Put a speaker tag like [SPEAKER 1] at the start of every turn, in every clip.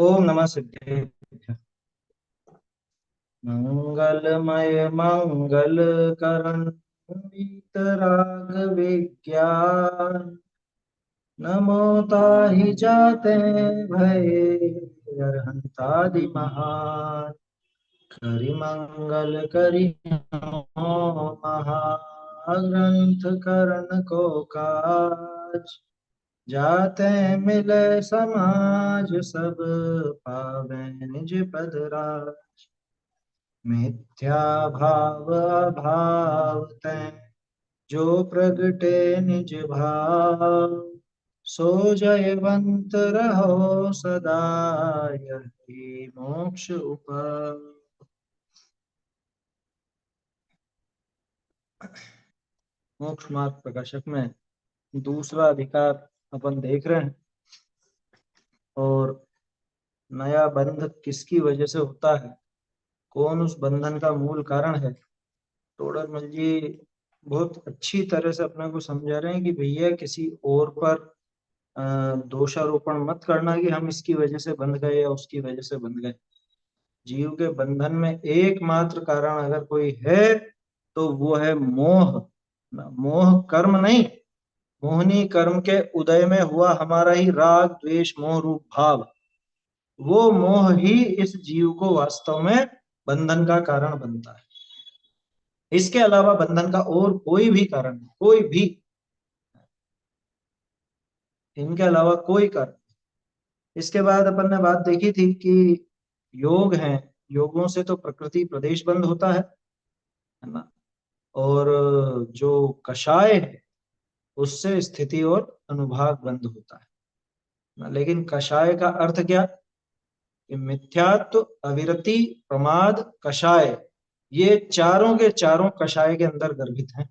[SPEAKER 1] ओम नमः सिद्धेभ्यः। मंगलमय मंगल करण वीतराग विज्ञान नमो ताहि जाते भये अरहंतादि महान करि मंगल करि महाग्रंथ करण को काज जाते मिले समाज सब पावे निज पद राज मिथ्या भाव अभाव तै जो प्रगटे निज भाव सो जयवंत रहो सदा यही मोक्ष उपाय। मोक्ष मार्ग प्रकाशक में दूसरा अधिकार अपन देख रहे हैं। और नया बंध किसकी वजह से होता है, कौन उस बंधन का मूल कारण है। टोडरमल जी बहुत अच्छी तरह से अपने को समझा रहे हैं कि भैया किसी और पर दोषारोपण मत करना कि हम इसकी वजह से बंध गए या उसकी वजह से बंध गए। जीव के बंधन में एकमात्र कारण अगर कोई है तो वो है मोह। मोह कर्म नहीं, मोहनी कर्म के उदय में हुआ हमारा ही राग द्वेष मोह रूप भाव, वो मोह ही इस जीव को वास्तव में बंधन का कारण बनता है। इसके अलावा बंधन का और कोई भी कारण नहीं, कोई भी, इनके अलावा कोई कारण। इसके बाद अपन ने बात देखी थी कि योग हैं, योगों से तो प्रकृति प्रदेश बंद होता है ना। और जो कषाय है उससे स्थिति और अनुभाग बंद होता है ना। लेकिन कषाय का अर्थ क्या, कि मिथ्यात्व, अविरति, प्रमाद, कषाय, ये चारों के चारों कषाय के अंदर गर्भित हैं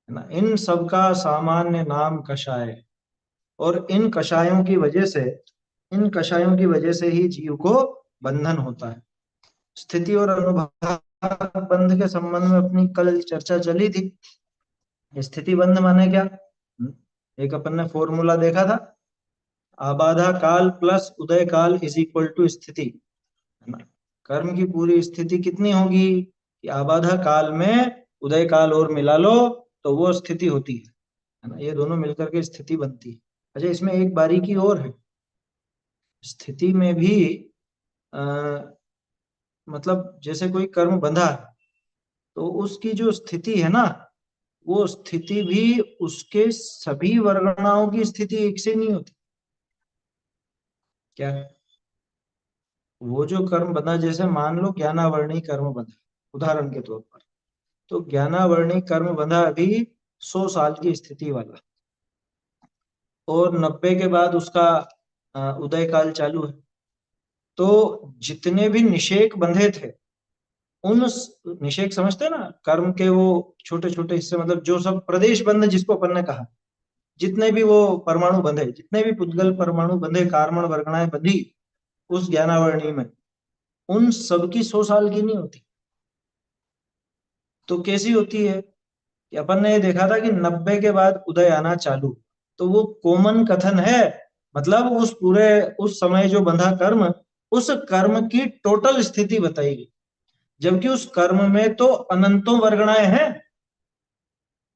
[SPEAKER 1] ना। इन सबका सामान्य नाम कषाय है। और इन कषायों की वजह से, इन कषायों की वजह से ही जीव को बंधन होता है। स्थिति और अनुभाग बंध के संबंध में अपनी कल चर्चा चली थी। स्थिति बंध माने क्या, एक अपन ने फॉर्मूला देखा था, आबाधा काल प्लस उदय काल इज इक्वल टू स्थिति, है ना। कर्म की पूरी स्थिति कितनी होगी कि आबाधा काल में उदय काल और मिला लो तो वो स्थिति होती है ना। ये दोनों मिलकर के स्थिति बनती है। अच्छा, इसमें एक बारीकी और है, स्थिति में भी आ, मतलब जैसे कोई कर्म बंधा है तो उसकी जो स्थिति है ना, वो स्थिति भी उसके सभी वर्गणाओं की स्थिति एक से नहीं होती। क्या, वो जो कर्म बंधा, जैसे मान लो ज्ञानावर्णी कर्म बंधा, उदाहरण के तौर पर, तो ज्ञानावर्णी कर्म बंधा अभी 100 साल की स्थिति वाला, और 90 के बाद उसका उदय काल चालू है। तो जितने भी निषेक बंधे थे, उन निषेक समझते हैं ना, कर्म के वो छोटे छोटे हिस्से, मतलब जो सब प्रदेश बंध जिसको अपन ने कहा, जितने भी वो परमाणु बंधे, जितने भी पुद्गल परमाणु बंधे, कार्बन वर्गणाएं बंधी उस ज्ञानावरणी में, उन सबकी 100 साल की नहीं होती। तो कैसी होती है कि अपन ने ये देखा था कि 90 के बाद उदय आना चालू, तो वो कॉमन कथन है। मतलब उस पूरे, उस समय जो बंधा कर्म, उस कर्म की टोटल स्थिति बताई गई। जबकि उस कर्म में तो अनंतों वर्गणाएं हैं,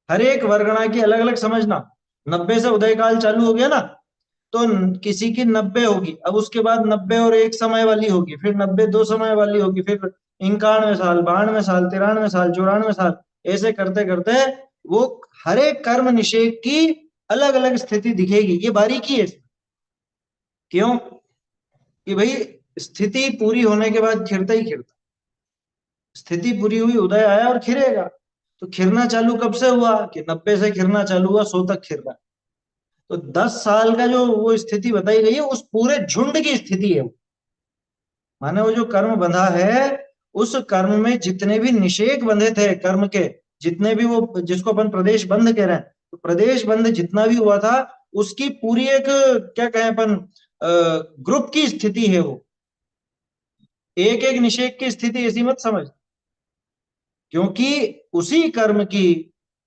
[SPEAKER 1] हर एक वर्गणा की अलग अलग समझना। 90 से उदय काल चालू हो गया ना, तो किसी की 90 होगी, अब उसके बाद 90 और एक समय वाली होगी, फिर 90 दो समय वाली होगी, फिर 91 साल, 92 साल, 93 साल, 94 साल, ऐसे करते करते वो हर एक कर्म निषेध की अलग अलग स्थिति दिखेगी। ये बारीकी है। क्यों, कि भाई स्थिति पूरी होने के बाद खिरता ही खिरता, स्थिति पूरी हुई, उदय आया और खिरेगा। तो खिरना चालू कब से हुआ कि 90 से खिरना चालू हुआ, 100 तक खिर रहा। तो 10 साल का जो वो स्थिति बताई गई है, उस पूरे झुंड की स्थिति है वो। माने वो जो कर्म बंधा है, उस कर्म में जितने भी निषेक बंधे थे कर्म के, जितने भी वो जिसको अपन प्रदेश बंध कह रहे हैं, तो प्रदेश बंध जितना भी हुआ था उसकी पूरी एक, क्या कहें अपन, ग्रुप की स्थिति है वो। एक एक निषेक की स्थिति ऐसी मत समझ, क्योंकि उसी कर्म की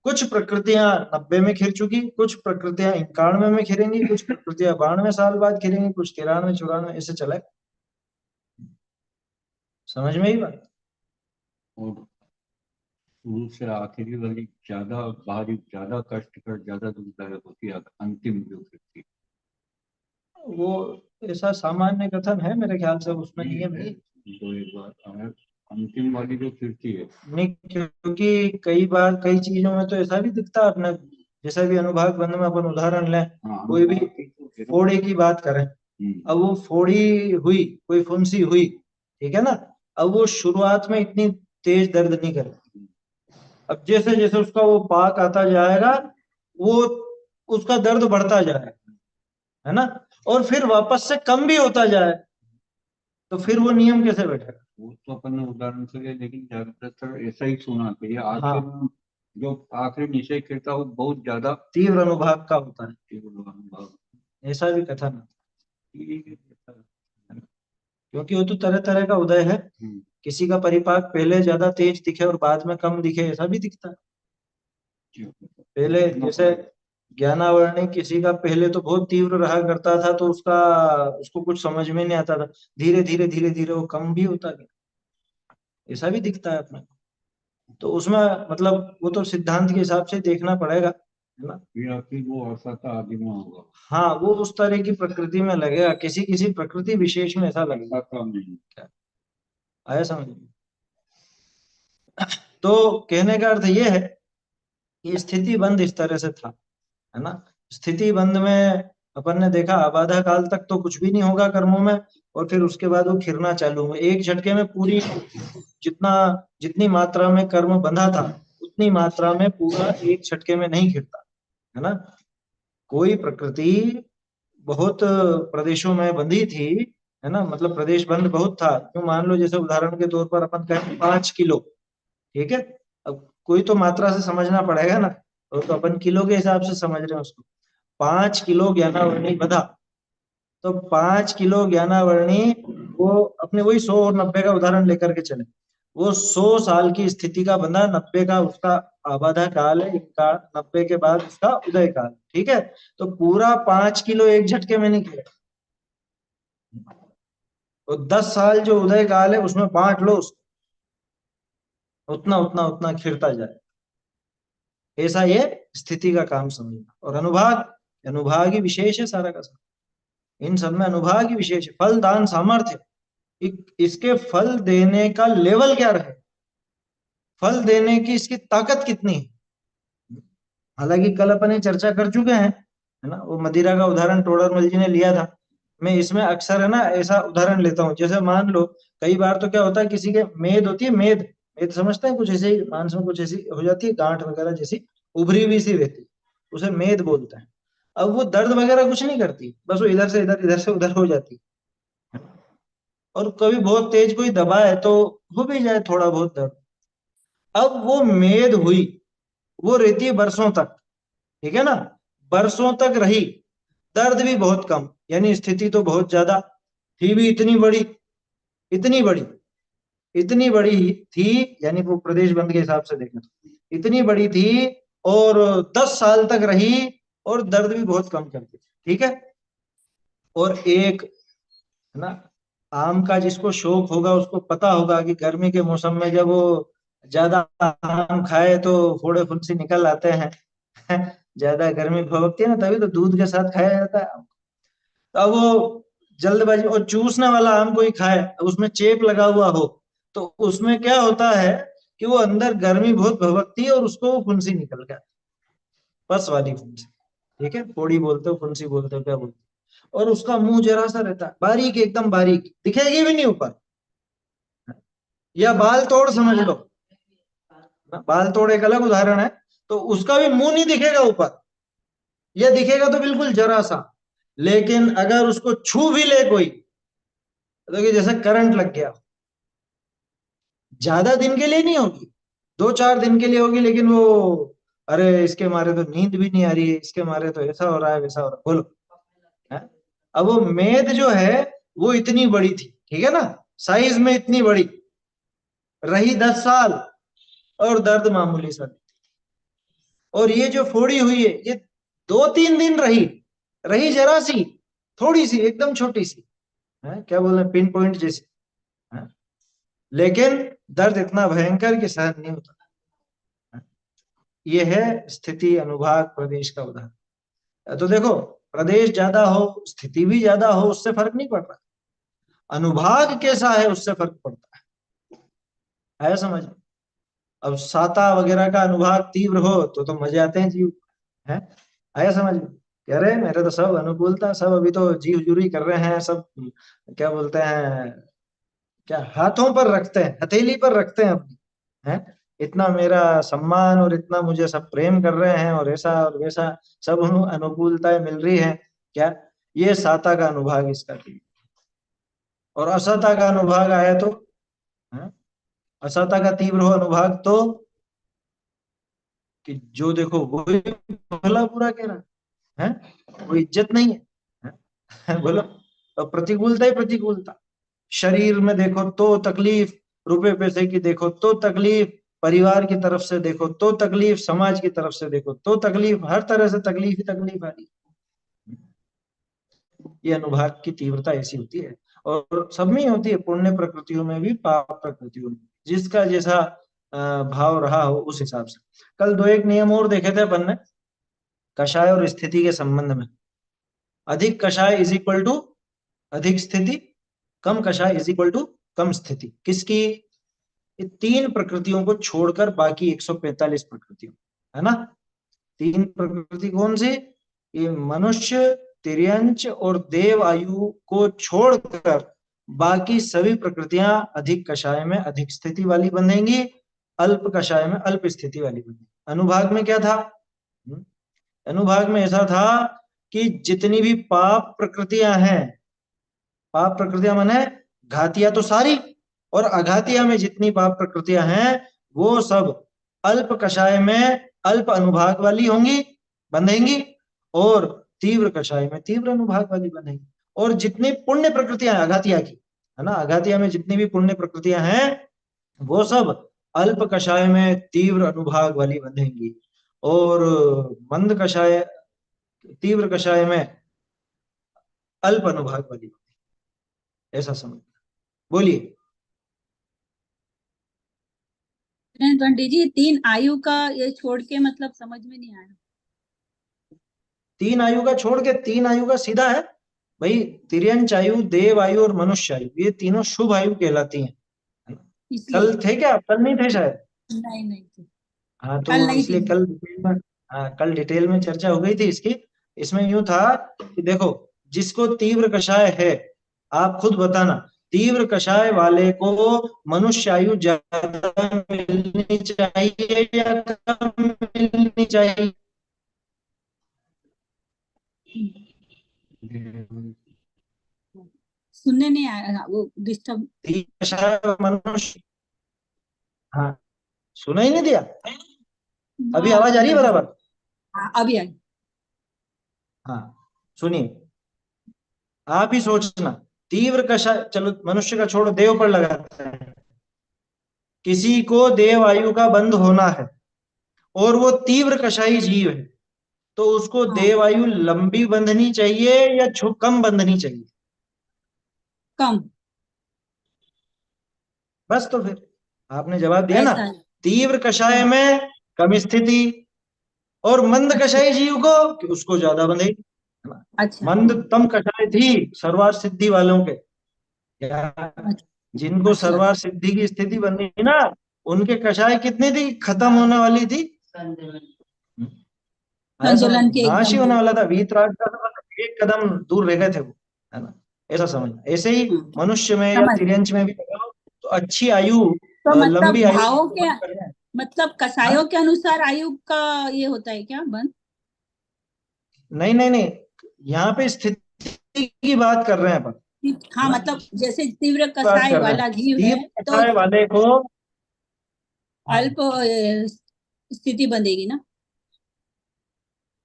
[SPEAKER 1] कुछ प्रकृतियां 90 में खिर चुकी, कुछ प्रकृतियां 91 में खिरेंगी, कुछ प्रकृतियां 92 साल बाद खिरेंगी, कुछ 93 94 ऐसे चले। समझ में ही बात।
[SPEAKER 2] और शुरू से आखिरी वाली ज्यादा भारी, ज्यादा कष्टकर, ज्यादा दुखदायक होती है अंतिम जो कृति।
[SPEAKER 1] वो ऐसा सामान्य कथन है मेरे ख्याल से, उसमें नियम
[SPEAKER 2] है
[SPEAKER 1] नहीं।
[SPEAKER 2] तो एक बार अंतिम वाली जो कृति है।
[SPEAKER 1] नहीं, क्योंकि कई बार कई चीजों में तो ऐसा भी दिखता है अपने, जैसे भी अनुभाग बंध में अपन उदाहरण लें,
[SPEAKER 2] हाँ,
[SPEAKER 1] कोई भी
[SPEAKER 2] अनुभाग की तो फिर।
[SPEAKER 1] फोड़ी की बात करें, अब वो फोड़ी हुई, कोई फुंसी हुई, ठीक है ना, अब वो शुरुआत में इतनी तेज दर्द नहीं करती, अब जैसे जैसे उसका वो पाक आता जाएगा, वो उसका दर्द बढ़ता जाएगा, है ना, और फिर वापस से कम भी होता जाए, तो फिर वो नियम कैसे बैठेगा।
[SPEAKER 2] वो तो अपन ने उदाहरण से लिया, लेकिन ज्यादातर ऐसा ही सुना कि ये आखिर
[SPEAKER 1] हाँ,
[SPEAKER 2] जो आखिरी निश्चय करता है वो बहुत ज्यादा
[SPEAKER 1] तीव्र अनुभाग का होता है,
[SPEAKER 2] तीव्र अनुभव।
[SPEAKER 1] ऐसा भी कथन है।
[SPEAKER 2] ठीक है।
[SPEAKER 1] क्योंकि वो तो तरह तरह का उदय है,
[SPEAKER 2] हम्म,
[SPEAKER 1] किसी का परिपाक पहले ज्यादा तेज दिखे और बाद में कम दिखे, ऐसा भी दिखता है।
[SPEAKER 2] ठीक
[SPEAKER 1] पहले जैसे ज्ञानावरणी किसी का पहले तो बहुत तीव्र रहा करता था, तो उसका उसको कुछ समझ में नहीं आता था, धीरे धीरे धीरे धीरे वो कम भी होता गया, ऐसा भी दिखता है अपने। तो उसमें मतलब वो तो सिद्धांत के हिसाब से देखना पड़ेगा, है ना।
[SPEAKER 2] या फिर वो असत आदि में होगा।
[SPEAKER 1] हाँ, वो उस तरह की प्रकृति में लगेगा, किसी किसी प्रकृति विशेष में ऐसा लगेगा।
[SPEAKER 2] ऐसा काम नहीं।
[SPEAKER 1] क्या आया समझ में? तो कहने का अर्थ ये है कि स्थिति बंद इस तरह से था, है ना। स्थिति बंद में अपन ने देखा आबाधा काल तक तो कुछ भी नहीं होगा कर्मों में, और फिर उसके बाद वो खिरना चालू हुआ एक झटके में, पूरी जितना जितनी मात्रा में कर्म बंधा था उतनी मात्रा में पूरा एक झटके में नहीं खिरता, है ना। कोई प्रकृति बहुत प्रदेशों में बंधी थी, है ना, मतलब प्रदेश बंद बहुत था, तो मान लो जैसे उदाहरण के तौर पर अपन कहें 5 किलो, ठीक है, अब कोई तो मात्रा से समझना पड़ेगा ना, तो अपन किलो के हिसाब से समझ रहे हैं उसको। 5 किलो ज्ञानावरणी बधा, तो 5 किलो ज्ञानावरणी, वो अपने वही 100 और 90 का उदाहरण लेकर के चले, वो 100 साल की स्थिति का बंधा, 90 का उसका आबाधा काल है इनका, 90 के बाद उसका उदय काल, ठीक है। तो पूरा 5 किलो एक झटके में नहीं किया, तो 10 साल जो उदय काल है उसमें बांट लो उसको, उतना उतना उतना खिरता जाए, ऐसा ये स्थिति का काम समझना। और अनुभाग, अनुभाग ही विशेष है सारा का सारा, इन सब में अनुभाग ही विशेष है। फल दान सामर्थ्य, इसके फल देने का लेवल क्या रहे, फल देने की इसकी ताकत कितनी है। हालांकि कल अपन ये चर्चा कर चुके हैं, है ना, वो मदिरा का उदाहरण टोडरमल जी ने लिया था। मैं इसमें अक्सर, है ना, ऐसा उदाहरण लेता हूँ, जैसे मान लो कई बार तो क्या होता है, किसी के मेद होती है, मेद, मेद समझते हैं, कुछ ऐसे ही मांस में कुछ ऐसी हो जाती है, गांठ वगैरह जैसी उभरी हुई सी रहती है, उसे मेद बोलते हैं। अब वो दर्द वगैरह कुछ नहीं करती, बस वो इधर से इधर, इधर से उधर हो जाती है, और कभी बहुत तेज कोई दबाए तो हो भी जाए थोड़ा बहुत दर्द। अब वो मेद हुई, वो रहती है बरसों तक, ठीक है ना, बरसों तक रही, दर्द भी बहुत कम, यानी स्थिति तो बहुत ज्यादा थी भी, इतनी बड़ी, इतनी बड़ी, इतनी बड़ी थी, यानी वो प्रदेश बंद के हिसाब से देखें तो इतनी बड़ी थी, और 10 साल तक रही, और दर्द भी बहुत कम करती थी, ठीक है। और एक, है ना, आम का जिसको शौक होगा उसको पता होगा कि गर्मी के मौसम में जब वो ज्यादा आम खाए तो फोड़े फुंसी निकल आते हैं। ज्यादा गर्मी भभकती है ना, तभी तो दूध के साथ खाया जाता है। तो अब वो जल्दबाजी, और चूसने वाला आम कोई खाए, अब उसमें चेप लगा हुआ हो, तो उसमें क्या होता है कि वो अंदर गर्मी बहुत भभकती है और उसको वो फुंसी निकल गया, पस वाली फुंसी, ठीक है, फोड़ी बोलते हो, फुंसी बोलते हो, क्या बोलते हो, और उसका मुंह जरा सा रहता है, बारीक, एकदम बारीक, दिखेगी भी नहीं ऊपर, या बाल तोड़ समझ लो, बाल तोड़ एक अलग उदाहरण है, तो उसका भी मुंह नहीं दिखेगा ऊपर, या दिखेगा तो बिल्कुल जरा सा। लेकिन अगर उसको छू भी ले कोई, तो कि जैसे करंट लग गया, ज्यादा दिन के लिए नहीं होगी, 2-4 दिन के लिए होगी, लेकिन वो, अरे इसके मारे तो नींद भी नहीं आ रही है, इसके मारे तो ऐसा हो रहा है, वैसा हो रहा है, बोलो, है? अब वो मेद जो है वो इतनी बड़ी थी, ठीक है ना, साइज में इतनी बड़ी, रही 10 साल, और दर्द मामूली सा। और ये जो फोड़ी हुई है, ये 2-3 दिन रही, रही जरा सी, थोड़ी सी, एकदम छोटी सी, है क्या बोले, पिन पॉइंट जैसी, है? लेकिन दर्द इतना भयंकर कि सहन नहीं होता। ये है स्थिति अनुभाग प्रदेश का उदाहरण। तो देखो, प्रदेश ज्यादा हो, स्थिति भी ज्यादा हो, उससे फर्क नहीं पड़ रहा, अनुभाग कैसा है उससे फर्क पड़ता है समझ में। अब साता वगैरह का अनुभाग तीव्र हो तो मजे आते हैं जीव, है आया समझ में। कह रहे मेरे तो सब अनुकूलता, सब अभी तो जी हुजूरी कर रहे हैं सब, क्या बोलते हैं, क्या हाथों पर रखते हैं, हथेली पर रखते हैं अपनी, है इतना मेरा सम्मान और इतना मुझे सब प्रेम कर रहे हैं और ऐसा और वैसा, सब अनुकूलताएं मिल रही है क्या। ये साता का अनुभाग इसका ठीक। और असता का अनुभाग आया तो, है? असता का तीव्र हो अनुभाग तो, कि जो देखो वो भला बुरा कह रहा है, वो इज्जत नहीं है, बोलो। और प्रतिकूलता ही प्रतिकूलता, शरीर में देखो तो तकलीफ, रुपए पैसे की देखो तो तकलीफ, परिवार की तरफ से देखो तो तकलीफ, समाज की तरफ से देखो तो तकलीफ, हर तरह से तकलीफ ही तकलीफ आ रही है। ये अनुभाग की तीव्रता ऐसी होती है, और सब में ही होती है, पुण्य प्रकृतियों में भी पाप प्रकृतियों में भी। जिसका जैसा भाव रहा हो उस हिसाब से। कल दो एक नियम और देखे थे अपन ने, कषाय और स्थिति के संबंध में। अधिक कषाय इज इक्वल टू अधिक स्थिति, कम कषाय इज इक्वल टू कम स्थिति। किसकी? ये तीन प्रकृतियों को छोड़कर बाकी 145 प्रकृतियों, है ना। तीन प्रकृति कौन सी? ये मनुष्य, तिर्यंच और देव आयु को छोड़कर बाकी सभी प्रकृतियां अधिक कषाय में अधिक स्थिति वाली बनेंगी, अल्प कषाय में अल्प स्थिति वाली बनेंगी। अनुभाग में क्या था? अनुभाग में ऐसा था कि जितनी भी पाप प्रकृतियां हैं, पाप प्रकृतियां माने घातियां तो सारी, और अघातिया में जितनी पाप प्रकृतियां हैं वो सब अल्प कषाय में अल्प अनुभाग वाली होंगी, बंधेंगी, और तीव्र कषाय में तीव्र अनुभाग वाली बंधेंगी। और जितनी पुण्य प्रकृतियां हैं अघातिया की, है ना, अघातिया में जितनी भी पुण्य प्रकृतियां हैं वो सब अल्प कषाय में तीव्र अनुभाग वाली बंधेंगी, और मंद कषाय, तीव्र कषाय में अल्प अनुभाग वाली, ऐसा समझ। बोलिए।
[SPEAKER 3] नहीं पंडित जी, तीन आयु का ये छोड़ के मतलब समझ में नहीं आया।
[SPEAKER 1] तीन आयु का छोड़ के, तीन आयु का सीधा है भाई, तिर्यंच आयु, देव आयु और मनुष्य आयु, ये तीनों शुभ आयु कहलाती हैं, है ना?
[SPEAKER 3] इसलिए।
[SPEAKER 1] कल थे क्या? कल नहीं थे शायद।
[SPEAKER 3] नहीं नहीं थी।
[SPEAKER 1] हाँ तो
[SPEAKER 3] कल नहीं थी।
[SPEAKER 1] इसलिए कल डिटेल में, हाँ कल डिटेल में चर्चा हो गई थी इसकी। इसमें यूं था कि देखो, जिसको तीव्र कषाय है, आप खुद बताना, तीव्र कषाय वाले को मनुष्य आयु ज्यादा मिलनी चाहिए या कम मिलनी चाहिए?
[SPEAKER 3] सुनने नहीं आया, वो डिस्टर्ब।
[SPEAKER 1] तीव्र कषाय मनुष्य, हाँ सुना ही नहीं दिया? अभी
[SPEAKER 3] हाँ
[SPEAKER 1] आवाज आ रही है
[SPEAKER 3] नहीं।
[SPEAKER 1] बराबर?
[SPEAKER 3] हाँ, अभी आई।
[SPEAKER 1] हाँ सुनिए, आप ही सोचना, तीव्र कषाय, चलो मनुष्य का छोड़ो, देव पर लगाते हैं। किसी को देव आयु का बंध होना है और वो तीव्र कषाई जीव है, तो उसको
[SPEAKER 3] हाँ,
[SPEAKER 1] देव आयु लंबी बंधनी चाहिए या कम बंधनी चाहिए?
[SPEAKER 3] कम।
[SPEAKER 1] बस तो फिर आपने जवाब दिया ना,
[SPEAKER 3] ऐसा है।
[SPEAKER 1] तीव्र कषाय
[SPEAKER 3] हाँ।
[SPEAKER 1] में कम स्थिति, और मंद
[SPEAKER 3] अच्छा।
[SPEAKER 1] कषाय जीव को कि उसको ज्यादा बंधेगी, है ना।
[SPEAKER 3] अच्छा।
[SPEAKER 1] मंद तम कषाय थी सर्वार सिद्धि वालों के, क्या
[SPEAKER 3] अच्छा।
[SPEAKER 1] जिनको
[SPEAKER 3] अच्छा।
[SPEAKER 1] सर्वार सिद्धि की स्थिति बनी थी ना, उनके कषाय कितनी थी, खत्म होने वाली थी। आया समझ
[SPEAKER 3] संतुलन
[SPEAKER 1] में?
[SPEAKER 3] के
[SPEAKER 1] नाश ही
[SPEAKER 3] एकदम
[SPEAKER 1] होने
[SPEAKER 3] दूर।
[SPEAKER 1] वाला था, वीतराग का तो मतलब एक कदम दूर रह गए थे वो, है ना। ऐसा समझना। ऐसे ही
[SPEAKER 3] हाँ,
[SPEAKER 1] मनुष्य में या
[SPEAKER 3] समझ।
[SPEAKER 1] तिर्यंच में भी लगाओ तो अच्छी आयु,
[SPEAKER 3] तो मतलब
[SPEAKER 1] लंबी आयु
[SPEAKER 3] भावों
[SPEAKER 1] जिनको
[SPEAKER 3] के,
[SPEAKER 1] बंद करना है।
[SPEAKER 3] मतलब
[SPEAKER 1] हाँ?
[SPEAKER 3] कसायों के अनुसार आयु का ये होता है क्या बंद?
[SPEAKER 1] नहीं नहीं नहीं, यहाँ पे स्थिति की बात कर रहे हैं अपन, है
[SPEAKER 3] हाँ
[SPEAKER 1] ना,
[SPEAKER 3] मतलब जैसे तीव्र
[SPEAKER 1] बात
[SPEAKER 3] कसाय
[SPEAKER 1] कर रहे हैं।
[SPEAKER 3] वाला जीव है
[SPEAKER 1] तीव्र
[SPEAKER 3] तो
[SPEAKER 1] कषाय वाले को,
[SPEAKER 3] अल्प स्थिति बंधेगी ना।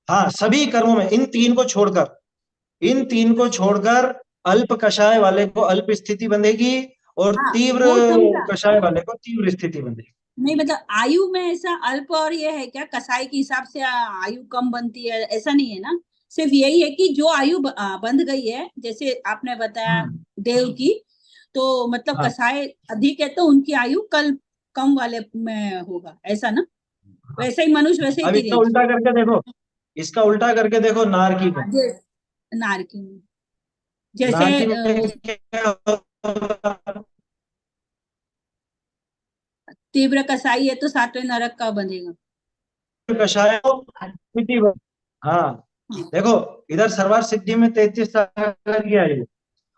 [SPEAKER 1] हाँ सभी कर्मों में इन तीन को छोड़कर, इन तीन को छोड़कर अल्प कषाय वाले को अल्प स्थिति बंधेगी, और
[SPEAKER 3] हाँ
[SPEAKER 1] तीव्र
[SPEAKER 3] वो समझा।
[SPEAKER 1] कषाय वाले को तीव्र स्थिति बंधेगी।
[SPEAKER 3] नहीं मतलब आयु में ऐसा अल्प और ये है क्या, कसाई के हिसाब से आयु कम बनती है ऐसा नहीं है ना। सिर्फ यही है कि जो आयु बंध गई है, जैसे आपने बताया
[SPEAKER 1] हम्म।
[SPEAKER 3] देव की, तो मतलब
[SPEAKER 1] हाँ
[SPEAKER 3] कसाय अधिक है तो उनकी आयु कल कम वाले में होगा, ऐसा ना?
[SPEAKER 1] हाँ।
[SPEAKER 3] वैसे ही मनुष्य, वैसे ही
[SPEAKER 1] अब इसका
[SPEAKER 3] तिर्यक।
[SPEAKER 1] उल्टा करके देखो, इसका उल्टा करके देखो नारकी में।
[SPEAKER 3] नारकी में जैसे
[SPEAKER 1] नारकी में क्या होगा?
[SPEAKER 3] तीव्र कसाई है तो सातवें नरक का बनेगा।
[SPEAKER 1] कषाय स्थिति हाँ
[SPEAKER 3] हाँ।
[SPEAKER 1] देखो, इधर सर्वार्थ सिद्धि में 33 सागर की आयु,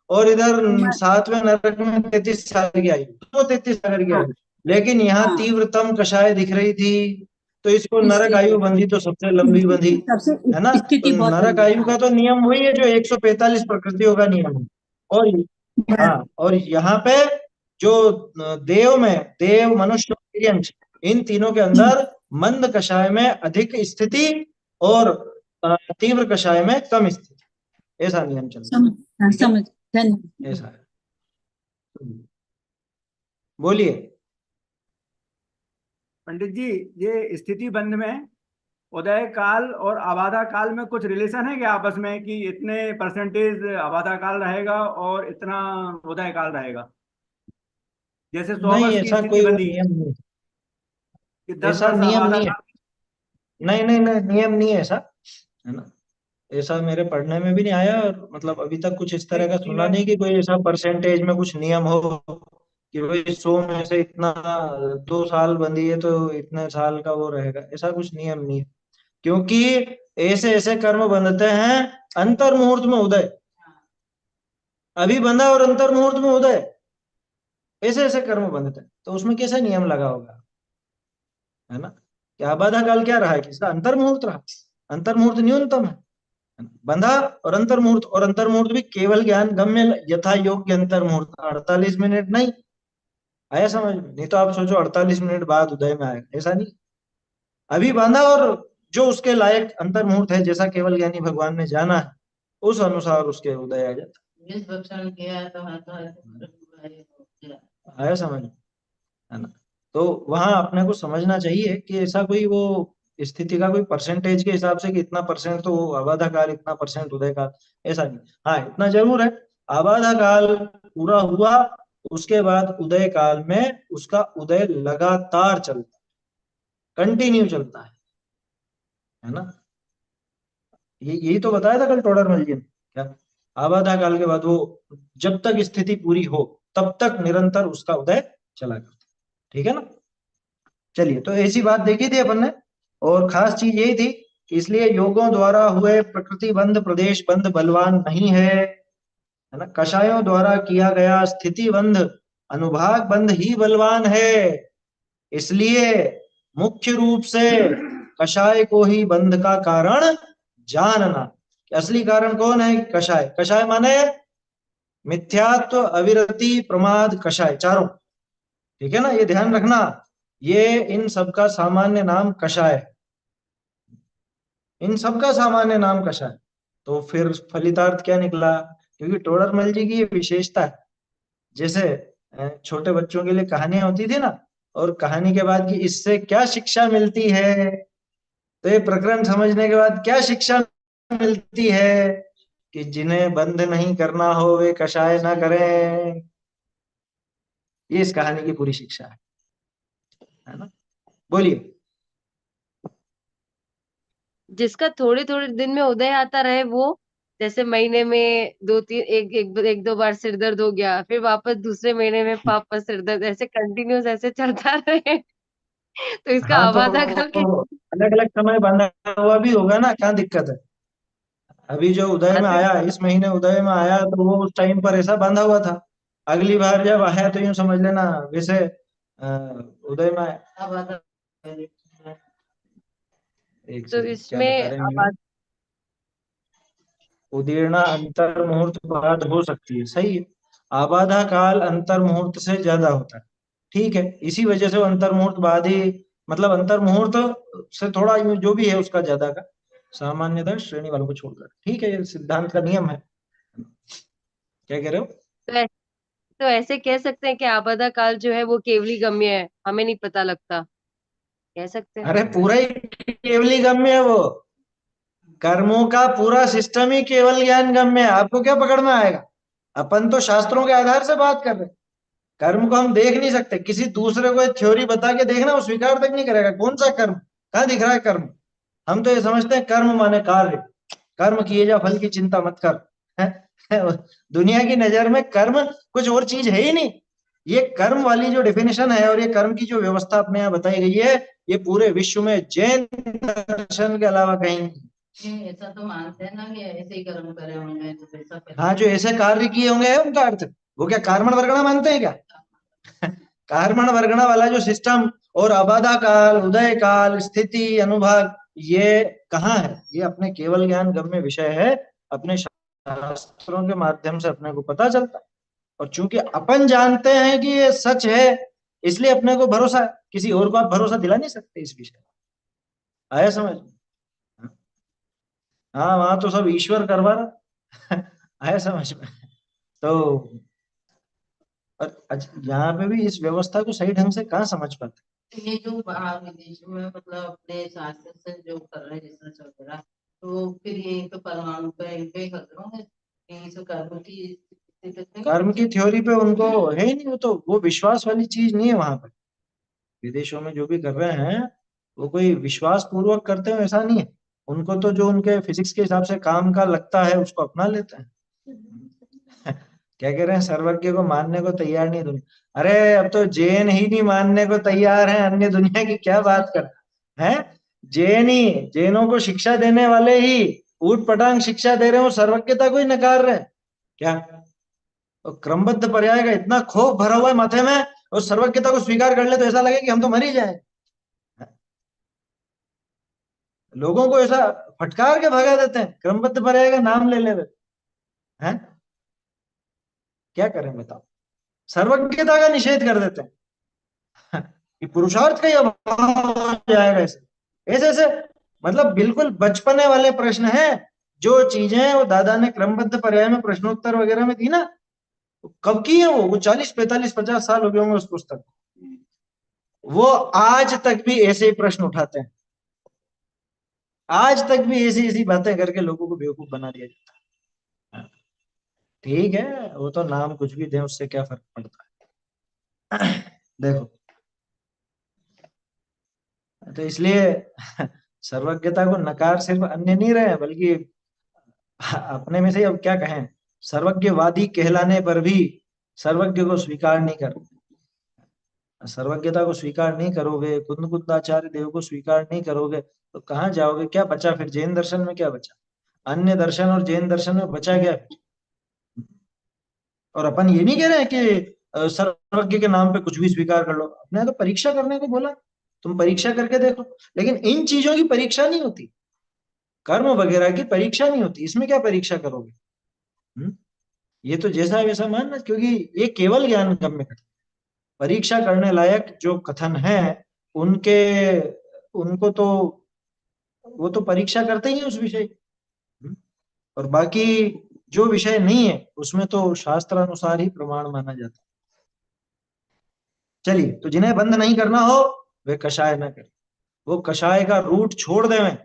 [SPEAKER 1] और इधर
[SPEAKER 3] हाँ।
[SPEAKER 1] सातवें नरक में 33 सागर की आयु, तो 33 सागर की
[SPEAKER 3] हाँ।
[SPEAKER 1] आयु। लेकिन यहाँ
[SPEAKER 3] हाँ,
[SPEAKER 1] तीव्रतम कषाय दिख रही थी, तो इसको नरक
[SPEAKER 3] इसलिए
[SPEAKER 1] आयु बंधी तो सबसे लंबी बंधी, है ना?
[SPEAKER 3] सबसे
[SPEAKER 1] तो
[SPEAKER 3] स्थिति बहुत
[SPEAKER 1] नरक
[SPEAKER 3] लंबी।
[SPEAKER 1] आयु
[SPEAKER 3] हाँ।
[SPEAKER 1] का तो नियम वही है जो 145 प्रकृतियों का नियम है। और हाँ, और यहाँ पे जो देव में, देव मनुष्य और तिर्यंश, इन तीनों के अंदर मंद कषाय में अधिक स्थिति, और तीव्र कषाय में कम स्थिति, ऐसा नियम चलता है।
[SPEAKER 3] समझ, हाँ,
[SPEAKER 1] ठीक है,
[SPEAKER 3] समझ। धन्यवाद।
[SPEAKER 1] ऐसा है। बोलिए।
[SPEAKER 4] पंडित जी, ये स्थिति बंध में उदय काल और अबाधा काल में कुछ रिलेशन है क्या आपस में, कि इतने परसेंटेज अबाधा काल रहेगा और इतना उदय काल रहेगा? जैसे 100
[SPEAKER 1] नहीं,
[SPEAKER 4] वर्ष की
[SPEAKER 1] ऐसा
[SPEAKER 4] स्थिति
[SPEAKER 1] कोई वो
[SPEAKER 4] बंधी
[SPEAKER 1] नियम नहीं,
[SPEAKER 4] कि 10
[SPEAKER 1] ऐसा
[SPEAKER 4] वर्ष
[SPEAKER 1] नियम
[SPEAKER 4] अबाधा
[SPEAKER 1] नहीं है।
[SPEAKER 4] काल।
[SPEAKER 1] नहीं नहीं नहीं, नियम नहीं है ऐसा, है ना? ऐसा मेरे पढ़ने में भी नहीं आया, और मतलब अभी तक कुछ इस
[SPEAKER 4] नहीं,
[SPEAKER 1] तरह का
[SPEAKER 4] ठीक
[SPEAKER 1] सुना
[SPEAKER 4] है।
[SPEAKER 1] नहीं कि कोई ऐसा परसेंटेज में कुछ नियम हो कि भाई 100 में से इतना 2 साल बंदी है तो इतने साल का वो रहेगा, ऐसा कुछ नियम नहीं है। क्योंकि ऐसे ऐसे कर्म बंधते हैं अंतर मुहूर्त में उदय, अभी बंधा और अंतर मुहूर्त में उदय, ऐसे ऐसे कर्म बंधते हैं, तो उसमें कैसे नियम लगा होगा, है ना? क्या बाधा काल क्या रहा है, किसका अंतर मुहूर्त रहा, अंतर मुहूर्त न्यूनतम है ना? बंधा और अंतर मुहूर्त, और अंतर मुहूर्त भी केवल ज्ञान गम्य यथा योग्य अंतर मुहूर्त, 48 मिनट नहीं। आया समझ में? नहीं तो आप सोचो 48 मिनट बाद उदय में आएगा, ऐसा नहीं। अभी बांधा और जो उसके लायक अंतर मुहूर्त है, जैसा केवल ज्ञानी भगवान ने जाना है, उस अनुसार उसके उदय आ जाता
[SPEAKER 5] जिस भक्षण किया तो हाथों हाथ
[SPEAKER 1] है। आया समझ में? है ना? तो वहां अपने को समझना चाहिए कि ऐसा कोई वो स्थिति का कोई परसेंटेज के हिसाब से कि इतना परसेंट तो आबादा काल, इतना परसेंट उदय काल, ऐसा नहीं। हाँ, इतना जरूर है, आबादा काल पूरा हुआ, उसके बाद उदय काल में उसका उदय लगातार चलता, कंटिन्यू चलता है ना? ये यही तो बताया था कल टोडरमल जी ने, क्या आबादा काल के बाद वो जब तक स्थिति पूरी हो तब तक निरंतर उसका उदय चला करता, ठीक है ना? चलिए, तो ऐसी बात देखी थी अपन ने, और खास चीज यही थी कि इसलिए योगों द्वारा हुए प्रकृति बंध प्रदेश बंध बलवान नहीं है ना? कषायों द्वारा किया गया स्थिति बंध अनुभाग बंध ही बलवान है। इसलिए मुख्य रूप से कषाय को ही बंध का कारण जानना। असली कारण कौन है? कषाय। कषाय माने मिथ्यात्व, अविरति, प्रमाद, कषाय, चारों। ठीक है ना? ये ध्यान रखना, ये इन सबका सामान्य नाम कषाय है, इन सबका सामान्य नाम कषाय। तो फिर फलितार्थ क्या निकला? क्योंकि टोडरमल जी की ये विशेषता है, जैसे छोटे बच्चों के लिए कहानियां होती थी ना, और कहानी के बाद कि इससे क्या शिक्षा मिलती है, तो ये प्रकरण समझने के बाद क्या शिक्षा मिलती है कि जिन्हें बंद नहीं करना हो वे कषाय ना करें। ये इस कहानी की पूरी शिक्षा है ना? बोलिए।
[SPEAKER 5] जिसका थोड़े थोड़े दिन में उदय आता रहे वो, जैसे महीने में दो तीन एक दो बार सिर दर्द हो गया, फिर वापस दूसरे महीने में वापस सिर दर्द, ऐसे कंटिन्यूस ऐसे चलता रहे तो इसका
[SPEAKER 1] हाँ, तो
[SPEAKER 5] आबादा काल के।
[SPEAKER 1] अलग अलग समय बंधा हुआ भी होगा ना, क्या दिक्कत है? अभी जो उदय
[SPEAKER 5] हाँ
[SPEAKER 1] में
[SPEAKER 5] तो
[SPEAKER 1] आया, इस महीने उदय में आया, तो वो उस टाइम पर ऐसा बांधा हुआ था। अगली बार जब आया तो यूं समझ लेना वैसे अ, उदय में आया।
[SPEAKER 5] अब आता
[SPEAKER 1] एक
[SPEAKER 5] तो
[SPEAKER 1] सेकंड, क्या बता
[SPEAKER 5] इसमें
[SPEAKER 1] रहे हैं मैडम?
[SPEAKER 5] आबाद
[SPEAKER 1] उदीर्णा अंतर मुहूर्त बाद हो सकती है, सही है। आबाधा काल अंतर मुहूर्त से ज्यादा होता है, ठीक है, इसी वजह से वो अंतर मुहूर्त बाद ही, मतलब अंतर मुहूर्त से थोड़ा जो भी है उसका ज्यादा का, सामान्यतः श्रेणी वालों को छोड़कर, ठीक है, ये सिद्धांत का नियम है। क्या कह रहे हो?
[SPEAKER 5] तो, तो ऐसे कह सकते हैं कि आबादा काल जो है वो केवली गम्य है, हमें नहीं पता लगता, कह सकते हैं।
[SPEAKER 1] अरे पूरा ही केवली गम्य है वो, कर्मों का पूरा सिस्टम ही केवल ज्ञान गम्य है, आपको क्या पकड़ में आएगा? अपन तो शास्त्रों के आधार से बात कर रहे हैं। कर्म को हम देख नहीं सकते, किसी दूसरे को थ्योरी बता के देखना, वो स्वीकार तक नहीं करेगा। कौन सा कर्म, कहाँ दिख रहा है कर्म? हम तो ये समझते हैं कर्म माने कार्य, कर्म किए जा फल की चिंता मत कर। दुनिया की नजर में कर्म कुछ और चीज है ही नहीं। ये कर्म वाली जो डेफिनेशन है और ये कर्म की जो व्यवस्था अपने यहाँ बताई गई है, ये पूरे विश्व में जैन दर्शन के अलावा कहीं नहीं।
[SPEAKER 6] ऐसा तो मानते हैं ना कि ऐसे ही कर्म करे होंगे तो ऐसा
[SPEAKER 1] हाँ, जो ऐसे कार्य किए होंगे है उनका अर्थ। वो क्या कार्मण वर्गणा मानते हैं क्या? कार्मण वर्गणा वाला जो सिस्टम और अबाधा काल, उदय काल, स्थिति, अनुभाग, ये कहाँ है? ये अपने केवल ज्ञान गम्य विषय है, अपने शास्त्रों के माध्यम से अपने को पता चलता है। और चूंकि अपन जानते हैं कि ये सच है, इसलिए अपने को भरोसा है। किसी और को आप भरोसा दिला नहीं सकते इस विषय में। आया समझ? हाँ, वहां तो सब ईश्वर करवा रहा। आया समझ में? तो और यहाँ पे भी इस व्यवस्था को सही ढंग से कहाँ समझ पाते।
[SPEAKER 6] ये जो बाहर विदेशों में मतलब अपने शास्त्र से जो कर रहे हैं रिसर्च वगैरह, तो फिर ये तो परमाणु पे इन पे कर रहे होंगे, ये सब कर्म की स्थिति पे
[SPEAKER 1] कर्म की थ्योरी पे उनको है ही नहीं, वो तो वो विश्वास वाली चीज नहीं है वहां पर। विदेशों में जो भी कर रहे हैं वो कोई विश्वास पूर्वक करते हैं ऐसा नहीं है। उनको तो जो उनके फिजिक्स के हिसाब से काम का लगता है उसको अपना लेते हैं। क्या कह रहे हैं? सर्वज्ञ को मानने को तैयार नहीं दुनिया। अरे अब तो जैन ही नहीं मानने को तैयार है, अन्य दुनिया की क्या बात कर हैं? जैन ही, जैनों को शिक्षा देने वाले ही ऊट पटांग शिक्षा दे रहे हो, सर्वज्ञता को ही नकार रहे हैं क्या? तो क्रमबद्ध पर्याय का इतना खौफ भरा हुआ है माथे में, और सर्वज्ञता को स्वीकार कर ले तो ऐसा लगे कि हम तो मर ही जाए। लोगों को ऐसा फटकार के भगा देते हैं, क्रमबद्ध पर्याय का नाम ले ले हैं। क्या करें बताओ? सर्वज्ञता का निषेध कर देते हैं कि पुरुषार्थ का ही अभाव हो जाएगा ऐसे ऐसे ऐसे। मतलब बिल्कुल बचपने वाले प्रश्न हैं। जो चीजें वो दादा ने क्रमबद्ध पर्याय में प्रश्नोत्तर वगैरह में दी ना, कब की है वो 40 45 50 साल हो गए होंगे उस पुस्तक को। वो आज तक भी ऐसे ही प्रश्न उठाते हैं, आज तक भी ऐसी ऐसी बातें करके लोगों को बेवकूफ बना दिया जाता है। ठीक है, वो तो नाम कुछ भी दें, उससे क्या फर्क पड़ता है। देखो, तो इसलिए सर्वज्ञता को नकार सिर्फ अन्य नहीं रहे हैं, बल्कि अपने में से अब क्या कहें, सर्वज्ञवादी कहलाने पर भी सर्वज्ञ को स्वीकार नहीं कर। सर्वज्ञता को स्वीकार नहीं करोगे, कुंद देव को स्वीकार नहीं करोगे, तो कहाँ जाओगे? क्या बचा फिर? जैन दर्शन में क्या बचा? अन्य दर्शन और जैन दर्शन में बचा क्या फिर? और अपन ये नहीं कह रहे हैं कि सर्वज्ञ के नाम पे कुछ भी स्वीकार कर लो। अपने तो परीक्षा करने को बोला, तुम परीक्षा करके देखो। लेकिन इन चीजों की परीक्षा नहीं होती, कर्म वगैरह की परीक्षा नहीं होती। इसमें क्या परीक्षा करोगे? ये तो जैसा है वैसा मानना, क्योंकि ये केवल ज्ञान गम्य कथन। परीक्षा करने लायक जो कथन है उनके, उनको तो वो तो परीक्षा करते ही है उस विषय की। और बाकी जो विषय नहीं है उसमें तो शास्त्र अनुसार ही प्रमाण माना जाता है। चलिए, तो जिन्हें बंद नहीं करना हो वे कषाय न करें। वो कषाय का रूट छोड़ देवें।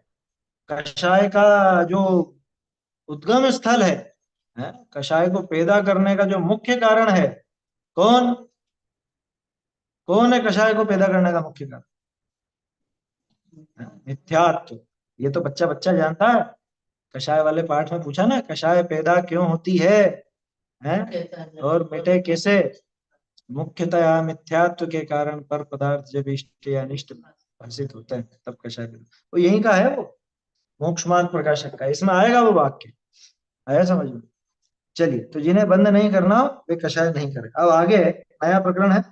[SPEAKER 1] कषाय का जो उद्गम स्थल है, कषाय को पैदा करने का जो मुख्य कारण है, कौन कौन है कषाय को पैदा करने का मुख्य कारण? मिथ्यात्व। ये तो बच्चा बच्चा जानता है। कषाय वाले पाठ में पूछा ना, कषाय पैदा क्यों होती है? और मिटे कैसे? मुख्यतया मिथ्यात्व के कारण पर पदार्थ जब इष्ट या अनिष्ट भाषित होते हैं तब कषाय पैदा। तो यही का है वो मोक्ष मार्ग प्रकाशक का, इसमें आएगा वो वाक्य। आया समझ में? चलिए, तो जिन्हें बंद नहीं करना हो वे कषाय नहीं करे। अब आगे नया प्रकरण है।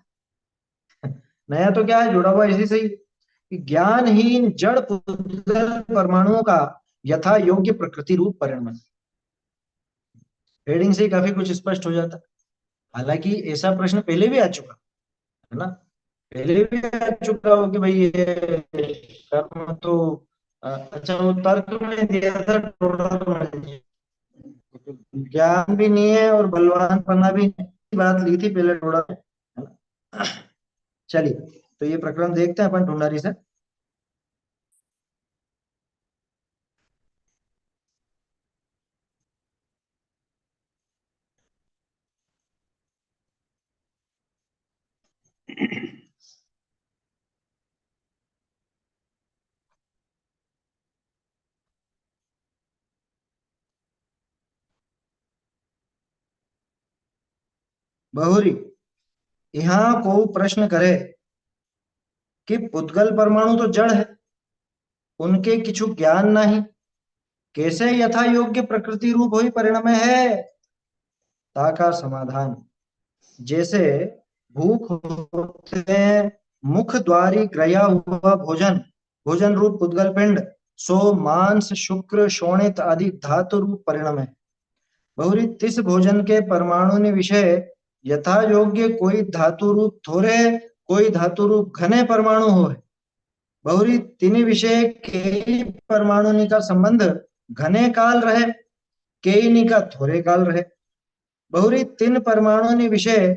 [SPEAKER 1] नया तो क्या है, जुड़ा हुआ इसी से ही कि ज्ञानहीन जड़ पुद्गल परमाणुओं का यथा योग्य प्रकृति रूप परिणमन। हेडिंग से ही काफी कुछ स्पष्ट हो जाता। हालांकि ऐसा प्रश्न पहले भी आ चुका है ना, पहले भी आ चुका हो कि भाई ये कर्म तो अच्छा वो तर्क में दिया था टोटल, ज्ञान भी नहीं है और बलवान पना भी नहीं, बात ली थी पहले थोड़ा, है ना। चलिए, तो ये प्रकरण देखते हैं अपन ढूंढारी से। बहुरी यहाँ को प्रश्न करे कि पुद्गल परमाणु तो जड़ है, उनके किछु ज्ञान नहीं, कैसे यथा योग्य प्रकृति रूप हुई परिणमे है। ताका समाधान, जैसे भूख होते हैं, मुख द्वारी ग्रया हुआ भोजन, भोजन रूप पुद्गल पिंड, सो मांस शुक्र शोणित आदि धातु रूप परिणम है। बहुरी तिस भोजन के परमाणु ने विषय यथा योग्य कोई धातु रूप थोड़े, कोई धातु रूप घने परमाणु हो है। बहुरी तीन विषय के परमाणु का संबंध घने काल रहे, कई का थोड़े काल रहे। बहुरी तीन परमाणु विषय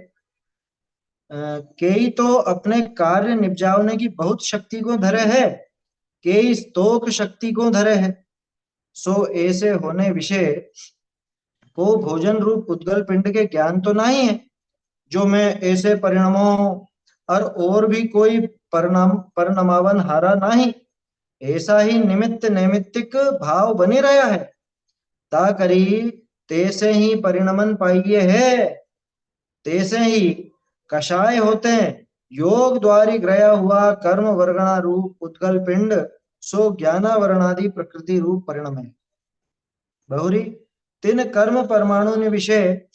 [SPEAKER 1] कई तो अपने कार्य निपजावने की बहुत शक्ति को धरे है, कई स्तोक शक्ति को धरे है। सो ऐसे होने विषय को भोजन रूप उद्गल पिंड के ज्ञान तो नहीं है, जो मैं ऐसे परिणामों और भी कोई परिणामावन हारा नहीं, ऐसा ही निमित्त नैमित्तिक भाव बने रहा है। ता करी तैसे ही परिणमन पाइये है, तैसे ही कषाय होते हैं, योग द्वारी ग्रया हुआ कर्म वर्गणा रूप उद्गल पिंड, सो ज्ञानावरणादि प्रकृति रूप परिणम है। बहुरी तीन कर्म परमाणु ने विषय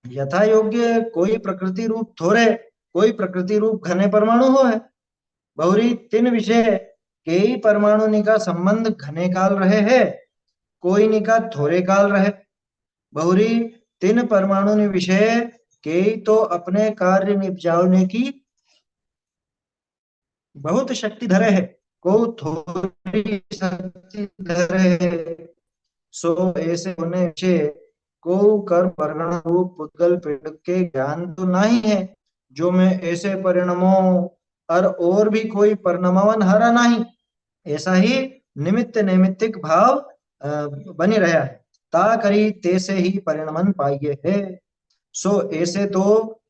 [SPEAKER 1] यथा योग्य कोई प्रकृति रूप थोड़े, कोई प्रकृति रूप घने परमाणु हो है। बहुरी तीन विषय कई परमाणु निका संबंध घने काल रहे है, कोई निका थोड़े काल रहे। बहुरी तीन परमाणु ने विषय कई तो अपने कार्य निपजाने की बहुत शक्ति धरे है, को थोड़ी शक्ति धरे है। सो ऐसे होने विषय को कर्म वर्गण रूप पुद्गल पिंड के ज्ञान तो नहीं है, जो मैं ऐसे परिणामों और भी कोई परिणामवन हरा नहीं, ऐसा ही निमित्त नैमित्तिक भाव बनी रहा है। ता करी तैसे ही परिणमन पाइये है। सो ऐसे तो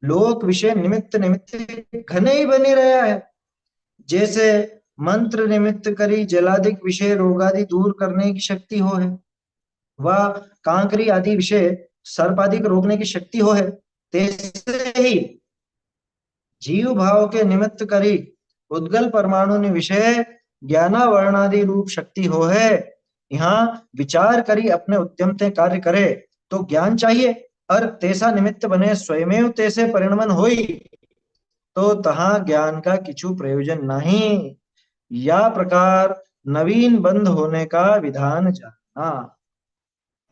[SPEAKER 1] लोक विषय निमित्त निमित्त घने ही बने रहा है, जैसे मंत्र निमित्त करी जलादिक विषय रोगादि दूर करने की शक्ति हो है, वह कांकरी आदि विषय सर्पादिक रोकने की शक्ति हो है, तैसे ही जीव भाव के निमित्त करी उद्गल परमाणु ने विषय ज्ञानावरणादि रूप शक्ति हो है। यहाँ विचार करी अपने उद्यम से कार्य करे तो ज्ञान चाहिए, और तैसा निमित्त बने स्वयमेव तैसे परिणमन होई, तो तहाँ ज्ञान का किछु प्रयोजन नहीं। या प्रकार नवीन बंध होने का विधान जानना।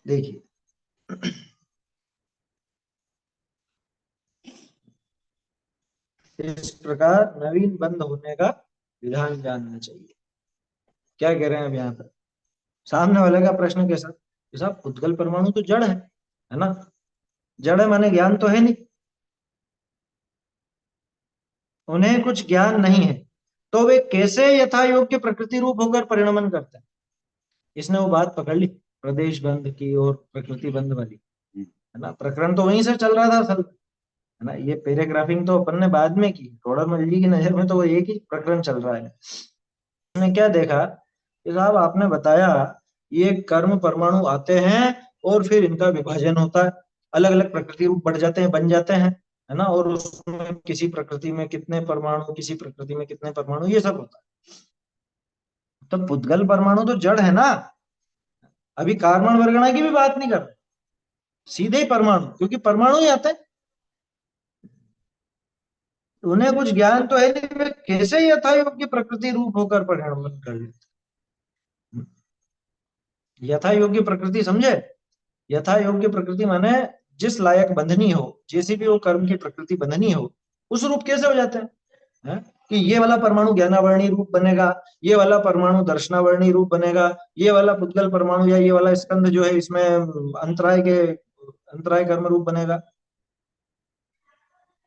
[SPEAKER 1] देखिए इस प्रकार नवीन बंध होने का विधान जानना चाहिए। क्या कह रहे हैं अब यहाँ पर सामने वाले का प्रश्न कैसा, साहब उद्गल परमाणु तो जड़ है ना, जड़ है माने ज्ञान तो है नहीं, उन्हें कुछ ज्ञान नहीं है, तो वे कैसे यथा योग्य प्रकृति रूप होकर परिणमन करते हैं। इसने वो बात पकड़ ली प्रदेश बंध की और प्रकृति बंध वाली, है ना। प्रकरण तो वहीं से चल रहा था असल, है ना। ये पैराग्राफिंग तो अपन ने बाद में की, टोडरमल जी की नजर में तो वो एक ही प्रकरण चल रहा है। उसने क्या देखा कि साहब आपने बताया ये कर्म परमाणु आते हैं और फिर इनका विभाजन होता है, अलग अलग प्रकृति रूप बढ़ जाते हैं, बन जाते हैं, है ना। और उसमें किसी प्रकृति में कितने परमाणु, किसी प्रकृति में कितने परमाणु, ये सब होता है। तो पुद्गल परमाणु तो जड़ है ना, अभी कार्बन वर्गणा की भी बात नहीं कर रहे, सीधे ही परमाणु, क्योंकि परमाणु ही आते हैं, उन्हें कुछ ज्ञान तो है नहीं, वे कैसे यथा योग्य प्रकृति रूप होकर परिणमन कर लेते। यथा योग्य प्रकृति समझे, यथा योग्य प्रकृति माने जिस लायक बंधनी हो, जैसी भी वो कर्म की प्रकृति बंधनी हो, उस रूप कैसे हो जाते हैं, है? कि ये वाला परमाणु ज्ञानावर्णी रूप बनेगा, ये वाला परमाणु दर्शनावर्णी रूप बनेगा, ये वाला पुद्गल परमाणु या ये वाला स्कंद जो है इसमें अंतराय कर्म रूप बनेगा।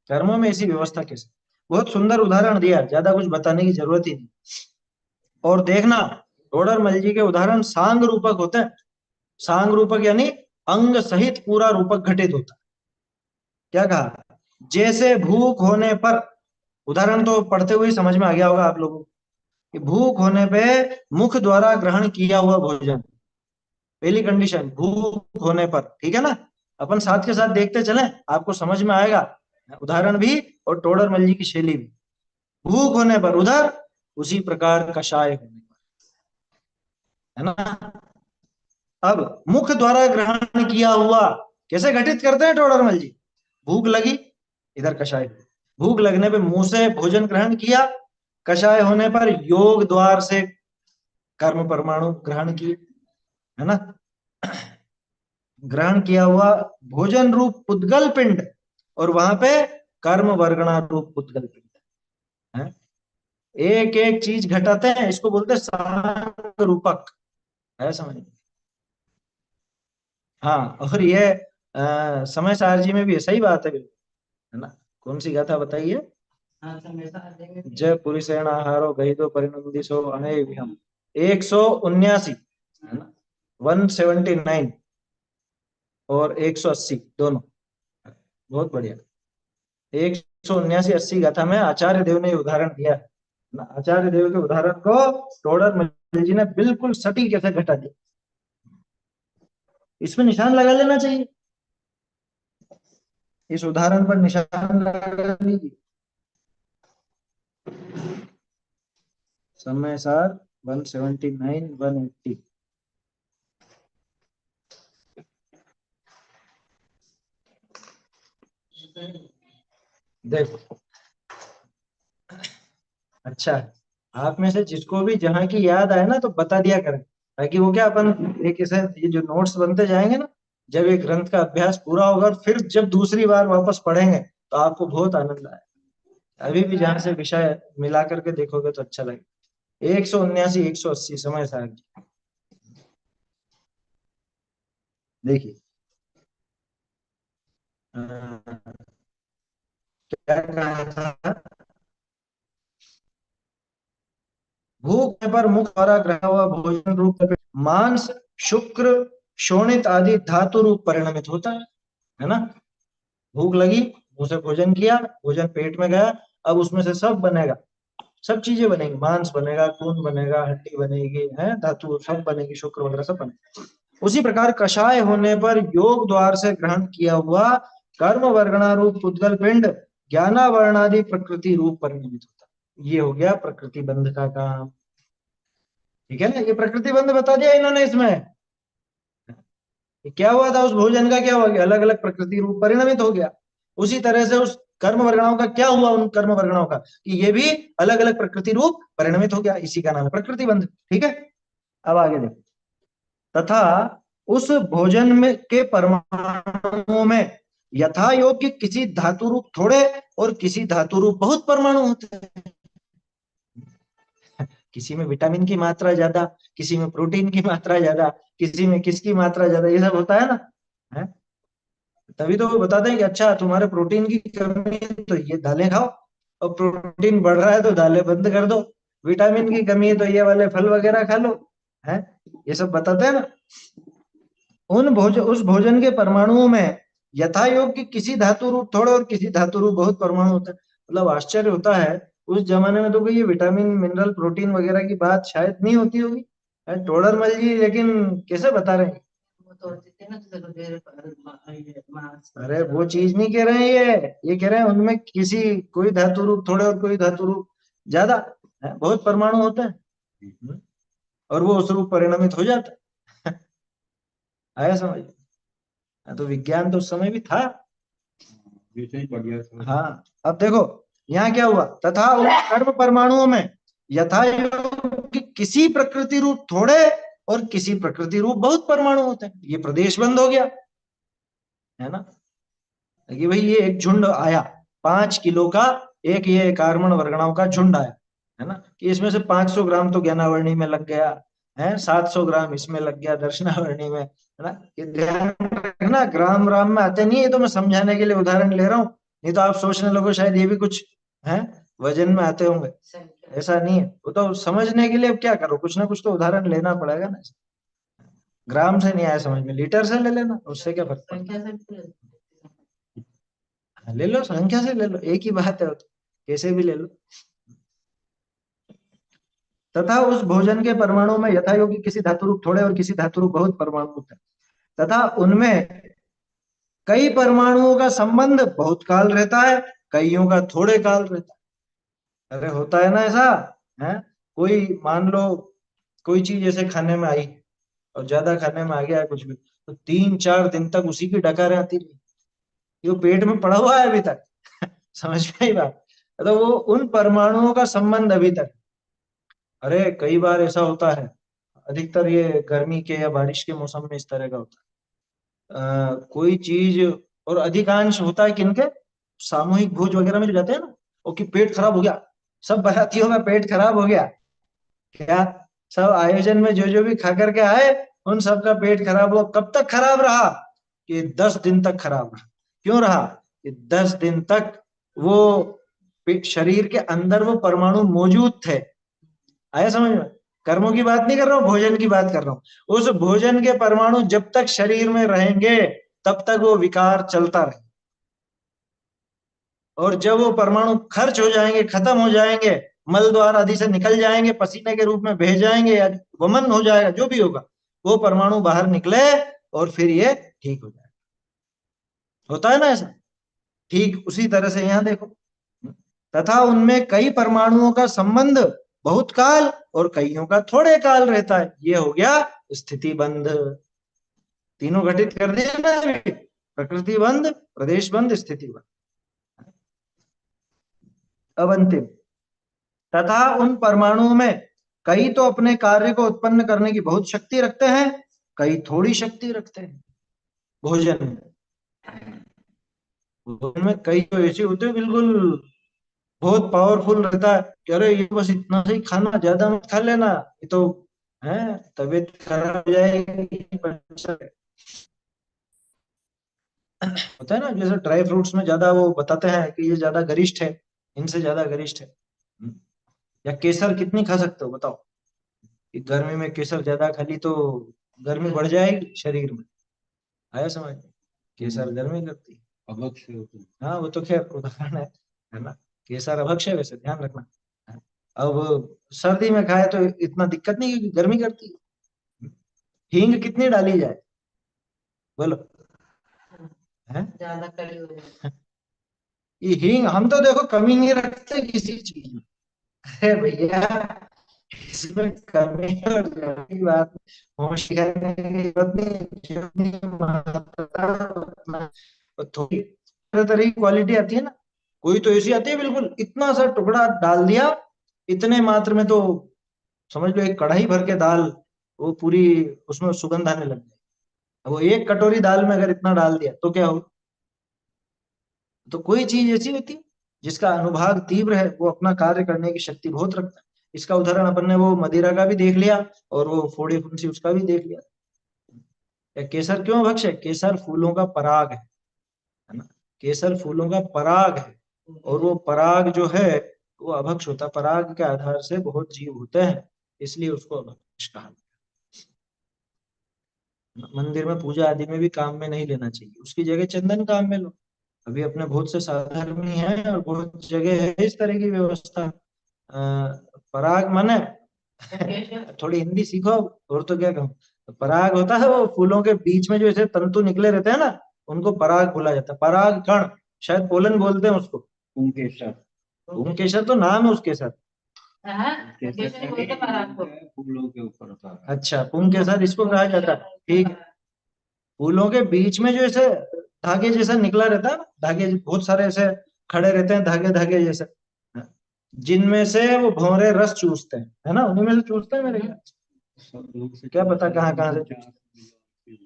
[SPEAKER 1] कर्मों में ऐसी व्यवस्था कैसे, बहुत सुंदर उदाहरण दिया, ज्यादा कुछ बताने की जरूरत ही नहीं। और देखना टोडरमल जी के उदाहरण सांग रूपक होते हैं, सांग रूपक यानी अंग सहित पूरा रूपक घटित होता है। क्या कहा, जैसे भूख होने पर, उदाहरण तो पढ़ते हुए समझ में आ गया होगा आप लोगों को, कि भूख होने पे मुख द्वारा ग्रहण किया हुआ भोजन, पहली कंडीशन भूख होने पर, ठीक है ना। अपन साथ के साथ देखते चले, आपको समझ में आएगा, उदाहरण भी और टोडरमल जी की शैली भी। भूख होने पर उधर, उसी प्रकार कषाय होने पर, है ना। अब मुख द्वारा ग्रहण किया हुआ कैसे घटित करते हैं टोडरमल जी? भूख लगी, इधर कषाय, भूख लगने पे मुंह से भोजन ग्रहण किया, कषाय होने पर योग द्वार से कर्म परमाणु ग्रहण किए, है ना। ग्रहण किया हुआ भोजन रूप पुद्गल पिंड, और वहां पे कर्म वर्गणा रूप पुद्गल पिंड है। एक एक चीज घटाते हैं, इसको बोलते हैं सांग रूपक, है समझ में। हाँ, और ये समय सार जी में भी सही बात है ना। कौन सी गाथा बताइए?
[SPEAKER 6] हाँ, समय सारणी में भी
[SPEAKER 1] जय पुरुषेण आहारो गहिदो परिणंदिसो अनेविहम, 179, है ना, 179 और 180 दोनों, बहुत बढ़िया। 179 80 गाथा में आचार्य देव ने उदाहरण दिया है ना। आचार्य देव के उदाहरण को टोडरमल जी ने बिल्कुल सटीक कैसे घटा दिया। इसमें निशान लगा लेना चाहिए, इस उदाहरण पर निशान लगा लीजिए। समय सार 179 180। देखो, अच्छा, आप में से जिसको भी जहां की याद आए ना तो बता दिया करें, ताकि वो क्या, अपन एक ऐसे ये जो नोट्स बनते जाएंगे ना, जब एक ग्रंथ का अभ्यास पूरा होगा, फिर जब दूसरी बार वापस पढ़ेंगे तो आपको बहुत आनंद आए। अभी भी जहां से विषय मिला करके देखोगे तो अच्छा लगेगा। 179 180 समय सार जी, देखिए क्या कहा था? भूख पर मुख द्वारा ग्रहण हुआ भोजन रूप में मांस, शुक्र, शोणित आदि धातु रूप परिणमित होता है ना। भूख लगी, मुंह से भोजन किया, भोजन पेट में गया, अब उसमें से सब बनेगा, सब चीजें बनेंगी, मांस बनेगा, खून बनेगा, हड्डी बनेगी, है धातु सब बनेगी, शुक्र वगैरह सब बनेगा। उसी प्रकार कषाय होने पर योग द्वार से ग्रहण किया हुआ कर्म वर्गणा रूप पुद्गल पिंड ज्ञानावर्णादि प्रकृति रूप परिणमित होता है। ये हो गया प्रकृति बंध का काम, ठीक है ना। ये प्रकृति बंध बता दिया इन्होंने इसमें। क्या हुआ था उस भोजन का, क्या हुआ कि अलग अलग प्रकृति रूप परिणमित हो गया। उसी तरह से उस कर्म वर्गणाओं का क्या हुआ, उन कर्म वर्गणाओं का, कि ये भी अलग अलग प्रकृति रूप परिणमित हो गया, इसी का नाम है प्रकृति बंध, ठीक है। अब आगे देखो, तथा उस भोजन में के परमाणुओं में यथा योग्य किसी धातु रूप थोड़े और किसी धातु रूप बहुत परमाणु होते हैं। किसी में विटामिन की मात्रा ज्यादा, किसी में प्रोटीन की मात्रा ज्यादा, किसी में किसकी मात्रा ज्यादा, ये सब होता है ना, है। तभी तो वो बताते हैं कि अच्छा तुम्हारे प्रोटीन की कमी है तो ये दालें खाओ, और प्रोटीन बढ़ रहा है तो दालें बंद कर दो, विटामिन की कमी है तो ये वाले फल वगैरह खा लो, है। ये सब बताते हैं ना। उस भोजन के परमाणुओं में यथा योग्य किसी धातु रूप थोड़े और किसी धातु रूप बहुत परमाणु होते हैं। मतलब आश्चर्य होता है, उस जमाने में तो कोई ये विटामिन मिनरल प्रोटीन वगैरह की बात शायद नहीं होती होगी, टोडरमल जी लेकिन कैसे बता रहे हैं।
[SPEAKER 6] वो तो जितने ना जैसे वगैरह मांस,
[SPEAKER 1] अरे वो चीज नहीं कह रहे हैं, ये कह रहे हैं उनमें किसी कोई धातु रूप थोड़े और कोई धातु रूप ज्यादा, बहुत परमाणु होते हैं, और वो उस रूप परिणमित हो जाता है। आया समझ? तो विज्ञान तो उस समय भी था।
[SPEAKER 2] वैसे ही बढ़िया था।
[SPEAKER 1] हाँ, अब देखो यहाँ क्या हुआ, तथा उन कर्म परमाणुओं में यथा योग्य किसी प्रकृति रूप थोड़े और किसी प्रकृति रूप बहुत परमाणु होते हैं। ये प्रदेश बंद हो गया, है ना, कि भाई ये एक झुंड आया 5 किलो का, एक ये कार्बन वर्गणाओं का झुंड आया, है ना, कि इसमें से 500 ग्राम तो ज्ञानावर्णी में लग गया, है 700 ग्राम इसमें लग गया दर्शनावर्णी में, है ना। ये ध्यान रखना, ग्राम राम में आते नहीं है, तो मैं समझाने के लिए उदाहरण ले रहा हूँ, नहीं तो आप सोचने लगो शायद ये भी कुछ है वजन में आते होंगे, ऐसा नहीं है। वो तो समझने के लिए क्या करो, कुछ ना कुछ तो उदाहरण लेना पड़ेगा ना। ग्राम से नहीं आया समझ में, लीटर से ले लेना, उससे क्या फर्क पड़ता
[SPEAKER 6] संख्या से
[SPEAKER 1] है। ले लो, संख्या से ले लो, एक ही बात है, वो तो कैसे भी ले लो। तथा उस भोजन के परमाणु में यथा योग्य किसी धातु रूप थोड़े और किसी धातु रूप बहुत परमाणु होते हैं, तथा उनमें कई परमाणुओं का संबंध बहुत काल रहता है, कईयों का थोड़े काल रहता है। अरे होता है ना ऐसा, है? कोई मान लो कोई चीज ऐसे खाने में आई और ज्यादा खाने में आ गया है कुछ भी, तो 3-4 दिन तक उसी की डकार आती रही, ये पेट में पड़ा हुआ है अभी तक। समझ में आई बात? तो वो उन परमाणुओं का संबंध अभी तक। अरे कई बार ऐसा होता है, अधिकतर ये गर्मी के या बारिश के मौसम में इस तरह का होता है। कोई चीज, और अधिकांश होता है किनके, सामूहिक भोज वगैरह में जो जाते हैं ना, वो कि पेट खराब हो गया, सब बारातियों का पेट खराब हो गया। क्या? सब आयोजन में जो जो भी खा करके आए, उन सब का पेट खराब हुआ। कब तक खराब रहा? कि 10 दिन तक खराब रहा। क्यों रहा? कि 10 दिन तक वो शरीर के अंदर वो परमाणु मौजूद थे। आया समझ में? कर्मों की बात नहीं कर रहा हूँ, भोजन की बात कर रहा हूँ। उस भोजन के परमाणु जब तक शरीर में रहेंगे तब तक वो विकार चलता रहे, और जब वो परमाणु खर्च हो जाएंगे, खत्म हो जाएंगे, मल द्वार आदि से निकल जाएंगे, पसीने के रूप में बह जाएंगे या वमन हो जाएगा, जो भी होगा, वो परमाणु बाहर निकले और फिर ये ठीक हो जाएगा। होता है ना ऐसा? ठीक उसी तरह से यहाँ देखो, तथा उनमें कई परमाणुओं का संबंध बहुत काल और कईयों का थोड़े काल रहता है। ये हो गया स्थिति बंध। तीनों घटित कर दिया ना अभी, प्रकृति बंध, प्रदेश बंध, स्थिति बंध। अब अंतिम, तथा उन परमाणुओं में कई तो अपने कार्य को उत्पन्न करने की बहुत शक्ति रखते हैं, कई थोड़ी शक्ति रखते हैं। भोजन में कई तो ऐसे होते हैं बिल्कुल बहुत पावरफुल रहता है कि अरे ये बस इतना से ही खाना, ज्यादा मत खा लेना, ये तो है तबीयत खराब हो जाएगी। होता है ना, जैसे ड्राई फ्रूट्स में ज्यादा वो बताते हैं कि ये ज्यादा गरिष्ठ है, इनसे ज्यादा गरिष्ठ है। या केसर कितनी खा सकते हो बताओ? कि गर्मी में केसर ज्यादा खा ली तो गर्मी बढ़ जाएगी शरीर में। आया समझ? केसर गर्मी करती है।
[SPEAKER 2] अभक्ष्य होते हैं।
[SPEAKER 1] हाँ वो तो खैर उदाहरण है ना? केसर अभक्ष्य है, वैसे ध्यान रखना। अब सर्दी में खाए तो इतना दिक्कत नहीं, क्योंकि गर्मी करती है। हींग कितनी डाली जाए बोलो? है?
[SPEAKER 6] ज्यादा कड़ी हो जाए।
[SPEAKER 1] ये हींग हम तो देखो कमी नहीं रखते किसी चीज में। अरे भैया, इसमें कमी और ज्यादा की बात होशियार करने की जरूरत नहीं, जितनी मात्रा उतना। और थोड़ी तरह तरह की क्वालिटी आती है ना, कोई तो ऐसी आती है बिल्कुल इतना सा टुकड़ा डाल दिया इतने मात्र में, तो समझ लो एक कढ़ाई भर के दाल वो पूरी उसमें सुगंध आने लग गई। वो एक कटोरी दाल में अगर इतना डाल दिया तो क्या हो? तो कोई चीज ऐसी होती है जिसका अनुभाग तीव्र है, वो अपना कार्य करने की शक्ति बहुत रखता है। इसका उदाहरण अपन ने वो मदिरा का भी देख लिया और वो फोड़ी फुंसी उसका भी देख लिया। या केसर क्यों भक्ष है? केसर फूलों का पराग है ना? केसर फूलों का पराग है, और वो पराग जो है वो अभक्ष होता है। पराग के आधार से बहुत जीव होते हैं, इसलिए उसको अभक्ष कहा। मंदिर में पूजा आदि में भी काम में नहीं लेना चाहिए, उसकी जगह चंदन काम में लो। अभी अपने बहुत से साधर्मी हैं और बहुत जगह है इस तरह की व्यवस्था। पराग माने थोड़ी हिंदी सीखो, और तो क्या कहूँ। पराग होता है वो फूलों के बीच में जो ऐसे तंतु निकले रहते हैं ना, उनको पराग बोला जाता है। पराग कण, शायद पोलन बोलते हैं उसको।
[SPEAKER 2] पुंकेसर।
[SPEAKER 1] पुंकेसर तो नाम है उसके साथ।
[SPEAKER 6] केसर बोलते पराग को।
[SPEAKER 2] फूलों के ऊपर होता है।
[SPEAKER 1] अच्छा, पुंकेसर इसको कहा जाता है, ठीक है। फूलों के बीच में जो ऐसे धागे जैसा निकला रहता है ना, धागे बहुत सारे ऐसे खड़े रहते हैं, धागे धागे जैसे, जिनमें से वो भंवरे रस चूसते हैं, है ना? उन्हीं में से चूसते हैं मेरे ख्याल से। क्या पता कहाँ कहाँ से चूसते।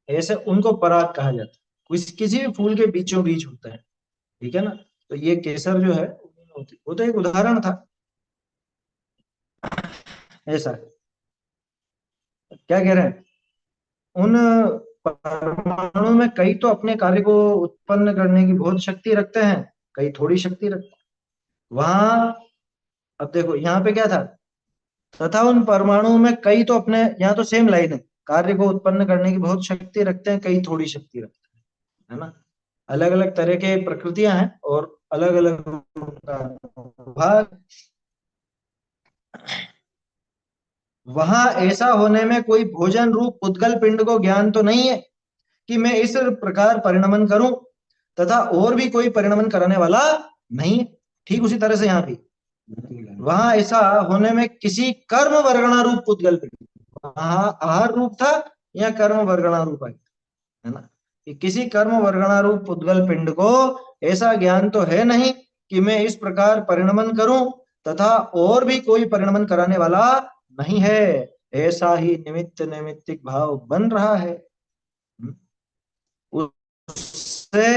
[SPEAKER 1] ऐसे उनको पराग कहा जाता है। किसी भी फूल के बीचों बीच होता है, ठीक है ना? तो ये केसर जो है वो तो एक उदाहरण था ऐसा। क्या कह रहे हैं? उन परमाणु में कई तो अपने कार्य को उत्पन्न करने की बहुत शक्ति रखते हैं, कई थोड़ी शक्ति रखते हैं। वहां अब देखो यहाँ पे क्या था, तथा उन परमाणुओं में कई तो अपने, यहाँ तो सेम लाइन है, कार्य को उत्पन्न करने की बहुत शक्ति रखते हैं, कई थोड़ी शक्ति रखते हैं, है ना? अलग अलग तरह के प्रकृतियां हैं और अलग अलग भाग। वहां ऐसा होने में कोई भोजन रूप उद्गल पिंड को ज्ञान तो नहीं है कि मैं इस प्रकार परिणमन करूं तथा और भी कोई परिणमन कराने वाला नहीं है। ठीक उसी तरह से यहाँ भी वहां ऐसा होने में किसी कर्म वर्गणा रूप पुद्गल पिंड, वहां आहार रूप था या कर्म वर्गणा रूप आई, है ना, कि किसी कर्म वर्गणा रूप पुद्गल पिंड को ऐसा ज्ञान तो है नहीं कि मैं इस प्रकार परिणमन करूं तथा और भी कोई परिणमन कराने वाला नहीं है, ऐसा ही निमित्त नैमित्तिक भाव बन रहा है। उससे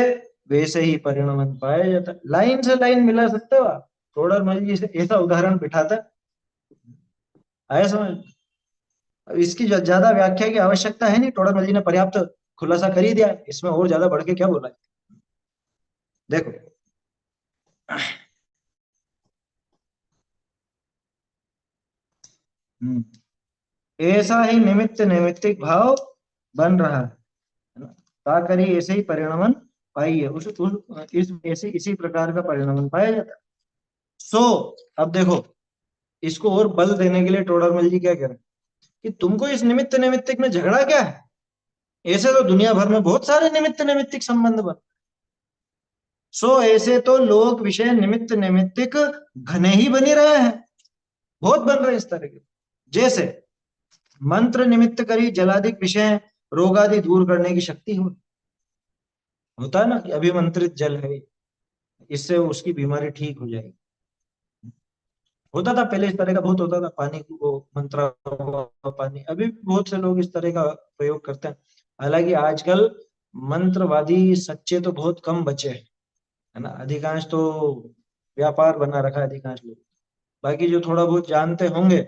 [SPEAKER 1] वैसे ही परिणमन पाया जाता है। लाइन से लाइन मिला सकते हो आप, थोड़ा मर्जी से ऐसा उदाहरण बिठाता आया समझ। इसकी ज्यादा व्याख्या की आवश्यकता है नहीं, टोडर मल जी ने पर्याप्त खुलासा कर ही दिया, इसमें और ज्यादा बढ़ के क्या बोला है। देखो ऐसा ही निमित्त नैमित्तिक भाव बन रहा है ना, ताकरी ऐसे ही परिणमन पाई है, इसी प्रकार का परिणमन पाया जाता है। सो अब देखो इसको और बल देने के लिए टोडरमल जी क्या कह रहे हैं कि तुमको इस निमित्त नैमित्तिक में झगड़ा क्या है, ऐसे तो दुनिया भर में बहुत सारे निमित्त नैमित्तिक संबंध बन। सो ऐसे तो लोक विषय निमित्त नैमित्तिक घने ही बने रहे हैं, बहुत बन रहे इस तरह के। जैसे मंत्र निमित्त करी जलादिक विषय रोगादि दूर करने की शक्ति होता है ना कि अभिमंत्रित जल है, इससे उसकी बीमारी ठीक हो जाएगी। होता था पहले, इस तरह का बहुत होता था, पानी को मंत्रा पानी, अभी बहुत से लोग इस तरह का प्रयोग करते हैं। हालांकि आजकल मंत्रवादी सच्चे तो बहुत कम बचे हैं, है ना, अधिकांश तो व्यापार बना रखा है अधिकांश लोग। बाकी जो थोड़ा बहुत जानते होंगे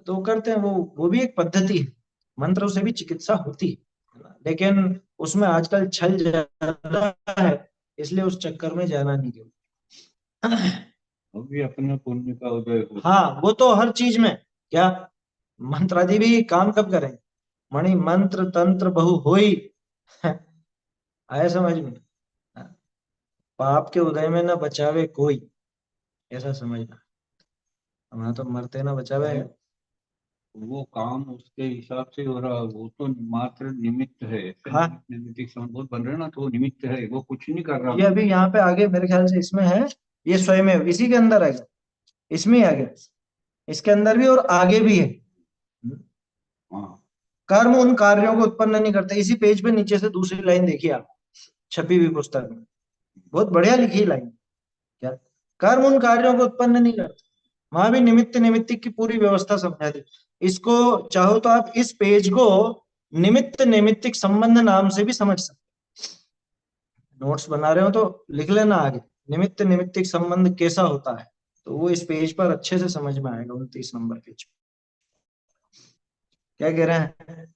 [SPEAKER 1] तो करते हैं, वो भी एक पद्धति है, मंत्रों से भी चिकित्सा होती है ना, लेकिन उसमें आजकल छल ज्यादा है, इसलिए उस चक्कर में जाना नहीं चाहिए।
[SPEAKER 2] अभी अपने पुण्य का उदय हो।
[SPEAKER 1] हाँ वो तो हर चीज में, क्या मंत्र आदि भी काम कब करें, मणि मंत्र तंत्र बहु होई आया समझ में, पाप के उदय में न बचावे कोई, ऐसा समझना, हमारा तो मरते ना बचावे।
[SPEAKER 2] वो काम उसके हिसाब से हो रहा, वो तो मात्र निमित्त है।
[SPEAKER 1] हाँ
[SPEAKER 2] निमित्त संबंध बहुत बन रहे हैं ना, तो वो निमित्त है, वो कुछ नहीं कर रहा।
[SPEAKER 1] ये अभी यहाँ पे आगे मेरे ख्याल से इसमें है, ये स्वयं इसी के अंदर आएगा, इसमें ही आगे, इसके अंदर भी और आगे भी है।
[SPEAKER 2] हाँ
[SPEAKER 1] कर्म उन कार्यों को उत्पन्न नहीं करते, इसी पेज पे नीचे से दूसरी लाइन देखिए आप, छपी हुई पुस्तक में बहुत बढ़िया लिखी लाइन, क्या कर्म उन कार्यों को उत्पन्न नहीं करते, वहां भी निमित्त निमित्तिक की पूरी व्यवस्था समझा दी। इसको चाहो तो आप इस पेज को निमित्त नैमित्तिक संबंध नाम से भी समझ सकते, नोट्स बना रहे हो तो लिख लेना आगे, निमित्त नैमित्तिक संबंध कैसा होता है, तो वो इस पेज पर अच्छे से समझ में आएगा, 29 नंबर पेज। क्या कह रहे हैं,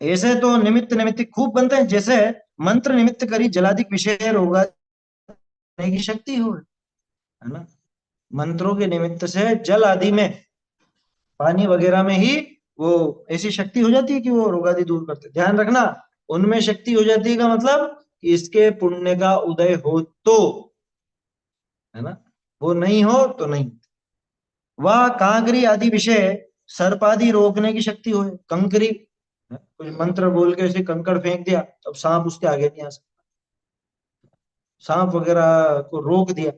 [SPEAKER 1] ऐसे तो निमित्त निमित्तिक खूब बनते हैं, जैसे मंत्र निमित्त करी जलादिक विषय रोगा की शक्ति हो, है ना, मंत्रों के निमित्त से जल आदि में, पानी वगैरह में ही वो ऐसी शक्ति हो जाती है कि वो रोग आदि दूर करते। ध्यान रखना, उनमें शक्ति हो जाती है का मतलब कि इसके पुण्य का उदय हो तो, है ना, वो नहीं हो तो नहीं। वह कांकरी आदि विषय सर्पादि रोकने की शक्ति हो, कंकरी कुछ मंत्र बोल के ऐसे कंकड़ फेंक दिया, अब सांप उसके आगे नहीं आ सकता, सांप वगैरह को रोक दिया,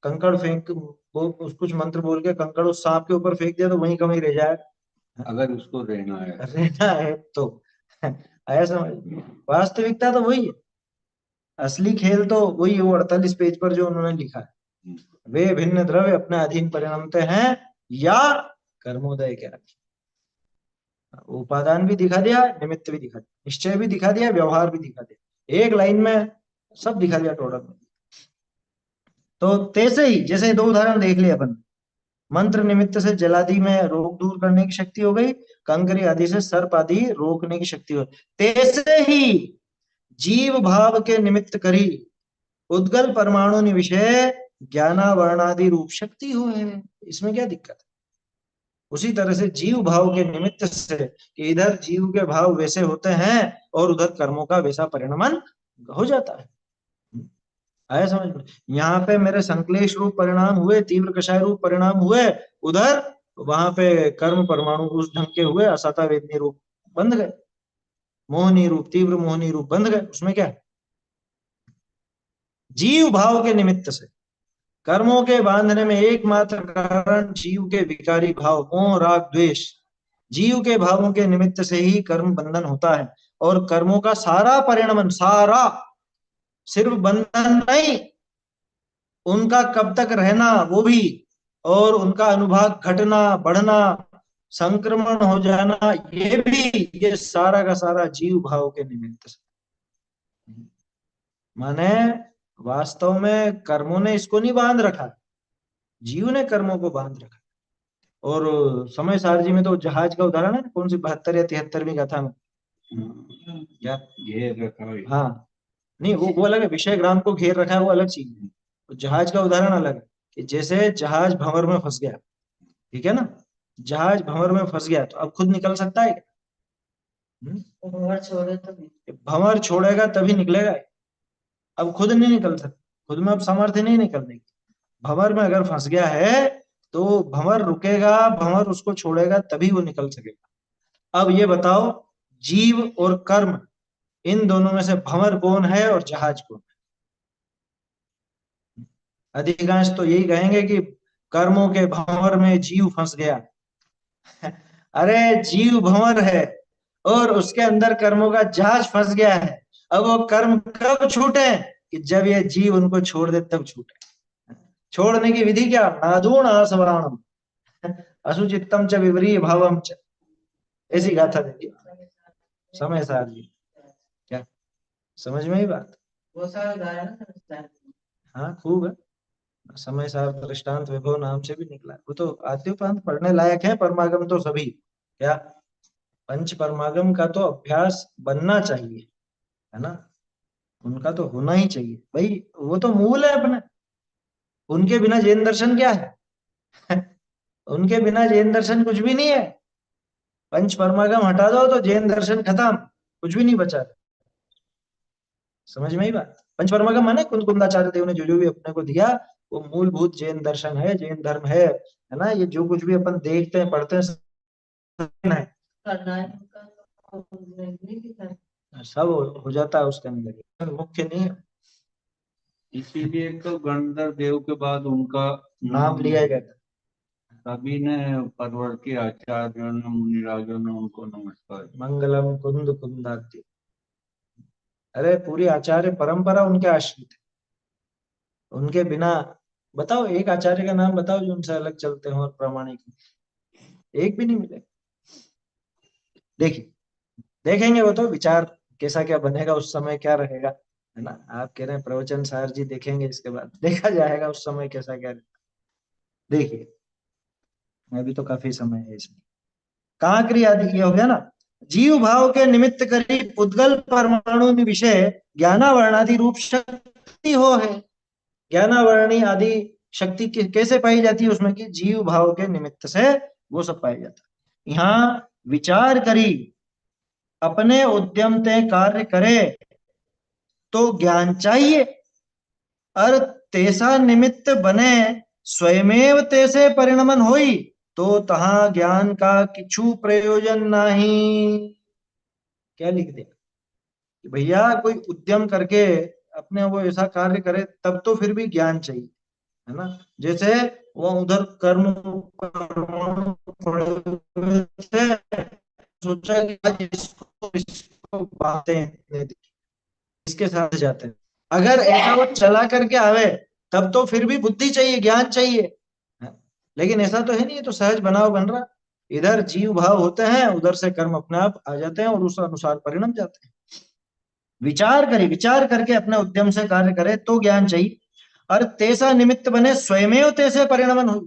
[SPEAKER 1] कंकड़ फेंक कुछ मंत्र बोल के कंकड़ उस सांप के ऊपर फेंक दिया तो वहीं कहीं रह जाए,
[SPEAKER 2] अगर उसको रहना
[SPEAKER 1] है तो आया समझ। वास्तविकता तो वही है, असली खेल तो वही है, वो 48 पेज पर जो उन्होंने लिखा है, वे भिन्न द्रव्य अपने अधीन परिणमते हैं या कर्मोदय के रखे, उपादान भी दिखा दिया, निमित्त भी दिखा दिया, निश्चय भी दिखा दिया, व्यवहार भी दिखा दिया, एक लाइन में सब दिखा दिया टोटल में। तो तैसे ही जैसे दो उदाहरण देख लिए अपन, मंत्र निमित्त से जलादि में रोग दूर करने की शक्ति हो गई, कंकरी आदि से सर्प आदि रोकने की शक्ति हो गई, तैसे ही जीव भाव के निमित्त करी उद्गल परमाणु विषय ज्ञानावर्णादि रूप शक्ति हो है, इसमें क्या दिक्कत है। उसी तरह से जीव भाव के निमित्त से कि इधर जीव के भाव वैसे होते हैं और उधर कर्मों का वैसा परिणमन हो जाता है। आया समझ में, यहाँ पे मेरे संक्लेश रूप परिणाम हुए, तीव्र कषाय रूप परिणाम हुए, उधर वहां पे कर्म परमाणु उस ढंग के हुए, असता वेदनी रूप बंध गए। मोहनी रूप, तीव्र मोहनी रूप बंध गए। उसमें क्या है, जीव भाव के निमित्त से कर्मों के बांधने में एकमात्र कारण जीव के विकारी भाव मोह राग द्वेष, जीव के भावों के निमित्त से ही कर्म बंधन होता है। और कर्मों का सारा परिणमन, सारा, सिर्फ बंधन नहीं, उनका कब तक रहना वो भी, और उनका अनुभाग घटना बढ़ना संक्रमण हो जाना ये भी, ये सारा का सारा जीव भाव के निमित्त से। माने वास्तव में कर्मों ने इसको नहीं बांध रखा, जीव ने कर्मों को बांध रखा। और समय सारजी में तो जहाज का उदाहरण है, कौन सी 72 या 73वीं गाथा में, क्या
[SPEAKER 2] घेर रखा है।
[SPEAKER 1] हाँ, नहीं वो अलग है, विषय ग्राम को घेर रखा है वो अलग चीज है। तो जहाज का उदाहरण अलग है कि जैसे जहाज भंवर में फंस गया, ठीक है ना, जहाज भंवर में फंस गया तो अब खुद निकल सकता है क्या?
[SPEAKER 6] भंवर छोड़े तो नहीं।
[SPEAKER 1] भंवर छोड़ेगा तभी निकलेगा, अब खुद नहीं निकल सकता, खुद में अब सामर्थ्य नहीं निकलने की। भंवर में अगर फंस गया है तो भंवर रुकेगा, भंवर उसको छोड़ेगा तभी वो निकल सकेगा। अब ये बताओ, जीव और कर्म, इन दोनों में से भंवर कौन है और जहाज कौन है? अधिकांश तो यही कहेंगे कि कर्मों के भंवर में जीव फंस गया। अरे जीव भंवर है और उसके अंदर कर्मों का जहाज फंस गया है। अब वो कर्म कब छूटे, कि जब ये जीव उनको छोड़ दे तब छूटे। छोड़ने की विधि क्या, नादूण आसवराणम असुचित्तम च विवरीय भावम च, ऐसी गाथा देखिए समय सार जी। क्या समझ में ही बात?
[SPEAKER 6] वो सारा उदाहरण समझता है।
[SPEAKER 1] हाँ खूब है, समय सार दृष्टांत विभव नाम से भी निकला। वो तो आद्योपांत पढ़ने लायक है। परमागम तो सभी, क्या पंच परमागम का तो अभ्यास बनना चाहिए, है ना, उनका तो होना ही चाहिए भाई, वो तो मूल है अपने। उनके बिना जैन दर्शन क्या है? उनके बिना जैन दर्शन कुछ भी नहीं है। पंच परमागम हटा दो तो जैन दर्शन खत्म, कुछ भी नहीं बचा। समझ में ही बात? पंच परमागम माने कुंद कुंदाचार्य देव ने जो जो भी अपने को दिया वो मूलभूत जैन दर्शन है, जैन धर्म है ना। ये जो कुछ भी अपन देखते हैं पढ़ते हैं सब है,
[SPEAKER 6] करना है उनका तो नहीं भी करना।
[SPEAKER 1] सब हो जाता है उसके अंदर, मुख्य नहीं है।
[SPEAKER 2] इसीलिए तो गणधर देव के बाद उनका
[SPEAKER 1] नाम लिया गया था।
[SPEAKER 2] सभी ने परवर्ती आचार्यों ने, मुनिराजों ने उनको नमस्कार किया।
[SPEAKER 1] मंगलम कुंद कुंदाद्य, अरे पूरी आचार्य परंपरा उनके आश्रित है। उनके बिना, बताओ एक आचार्य का नाम बताओ जो उनसे अलग चलते हो और प्रामाणिक, एक भी नहीं मिले। देखिए देखेंगे वो तो विचार कैसा क्या बनेगा, उस समय क्या रहेगा, है ना। आप कह रहे हैं प्रवचन सार जी देखेंगे, इसके बाद देखा जाएगा उस समय कैसा क्या रहेगा। देखिए अभी तो काफी समय है इसमें। कहाँ क्रिया आदि ये हो गया ना, जीव भाव के निमित्त करी उद्गल परमाणु विषय ज्ञानावर्णादि रूप शक्ति हो है। ज्ञानावर्णी आदि शक्ति कैसे पाई जाती है उसमें, कि जीव भाव के निमित्त से वो सब पाया जाता है। यहाँ विचार करी अपने उद्यम ते कार्य करे तो ज्ञान चाहिए, और तेसा निमित्त बने स्वयमेव तेसे परिणमन होई तो तहा ज्ञान का किछु प्रयोजन नहीं। क्या लिख दिया कि भैया कोई उद्यम करके अपने वो ऐसा कार्य करे तब तो फिर भी ज्ञान चाहिए, है ना। जैसे वो उधर कर्म पड़े हुए थे, सोचा कि आज इसको बातें हैं, इसके साथ जाते हैं। अगर ऐसा वो चला करके आवे तब तो फिर भी बुद्धि चाहिए, ज्ञान चाहिए, लेकिन ऐसा तो है नहीं, तो सहज बनाव बन रहा। इधर जीव भाव होते हैं, उधर से कर्म अपने आप आ जाते हैं और उस अनुसार परिणम जाते हैं। विचार करे, विचार करके अपने उद्यम से कार्य करे तो ज्ञान चाहिए, और तेसा निमित्त बने स्वयमेव तैसे परिणमन हो,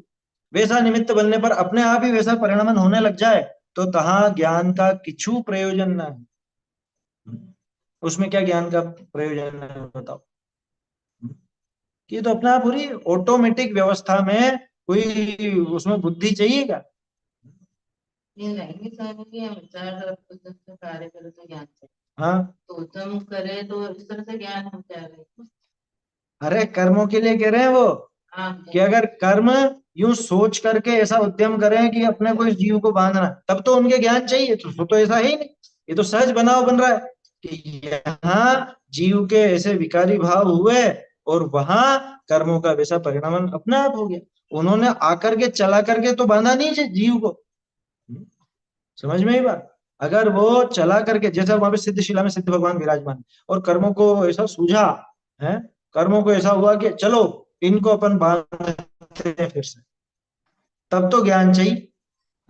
[SPEAKER 1] वैसा निमित्त बनने पर अपने आप ही वैसा परिणमन होने लग जाए तो तहा ज्ञान का किछु प्रयोजन न है। उसमें क्या ज्ञान का प्रयोजन है बताओ? कि तो अपने आप पूरी ऑटोमेटिक व्यवस्था में कोई उसमें बुद्धि चाहिए क्या?
[SPEAKER 6] ये नहीं समझेंगे, हम विचार तरफ उद्यम से कार्य करे तो ज्ञान चाहिए।
[SPEAKER 1] हाँ
[SPEAKER 6] तो उद्यम करे तो इस तरह से ज्ञान हो जाएगा।
[SPEAKER 1] अरे कर्मों के लिए कह रहे हैं वो,
[SPEAKER 6] हाँ
[SPEAKER 1] कि अगर कर्म यूं सोच करके ऐसा उद्यम करें कि अपने को इस जीव को बांधना, तब तो उनके ज्ञान चाहिए। तो ऐसा है ही नहीं, ये तो सहज बनाव बन रहा है कि यहाँ जीव के ऐसे विकारी भाव हुए और वहां कर्मों का वैसा परिणाम अपने आप हो गया। उन्होंने आकर के चला करके तो बांधा नहीं जीव को। समझ में ही बात। अगर वो चला करके, जैसा वहां पे सिद्धशिला में सिद्ध भगवान विराजमान और कर्मों को ऐसा सूझा है, कर्मों को ऐसा हुआ कि चलो इनको अपन बांधते हैं फिर से, तब तो ज्ञान चाहिए,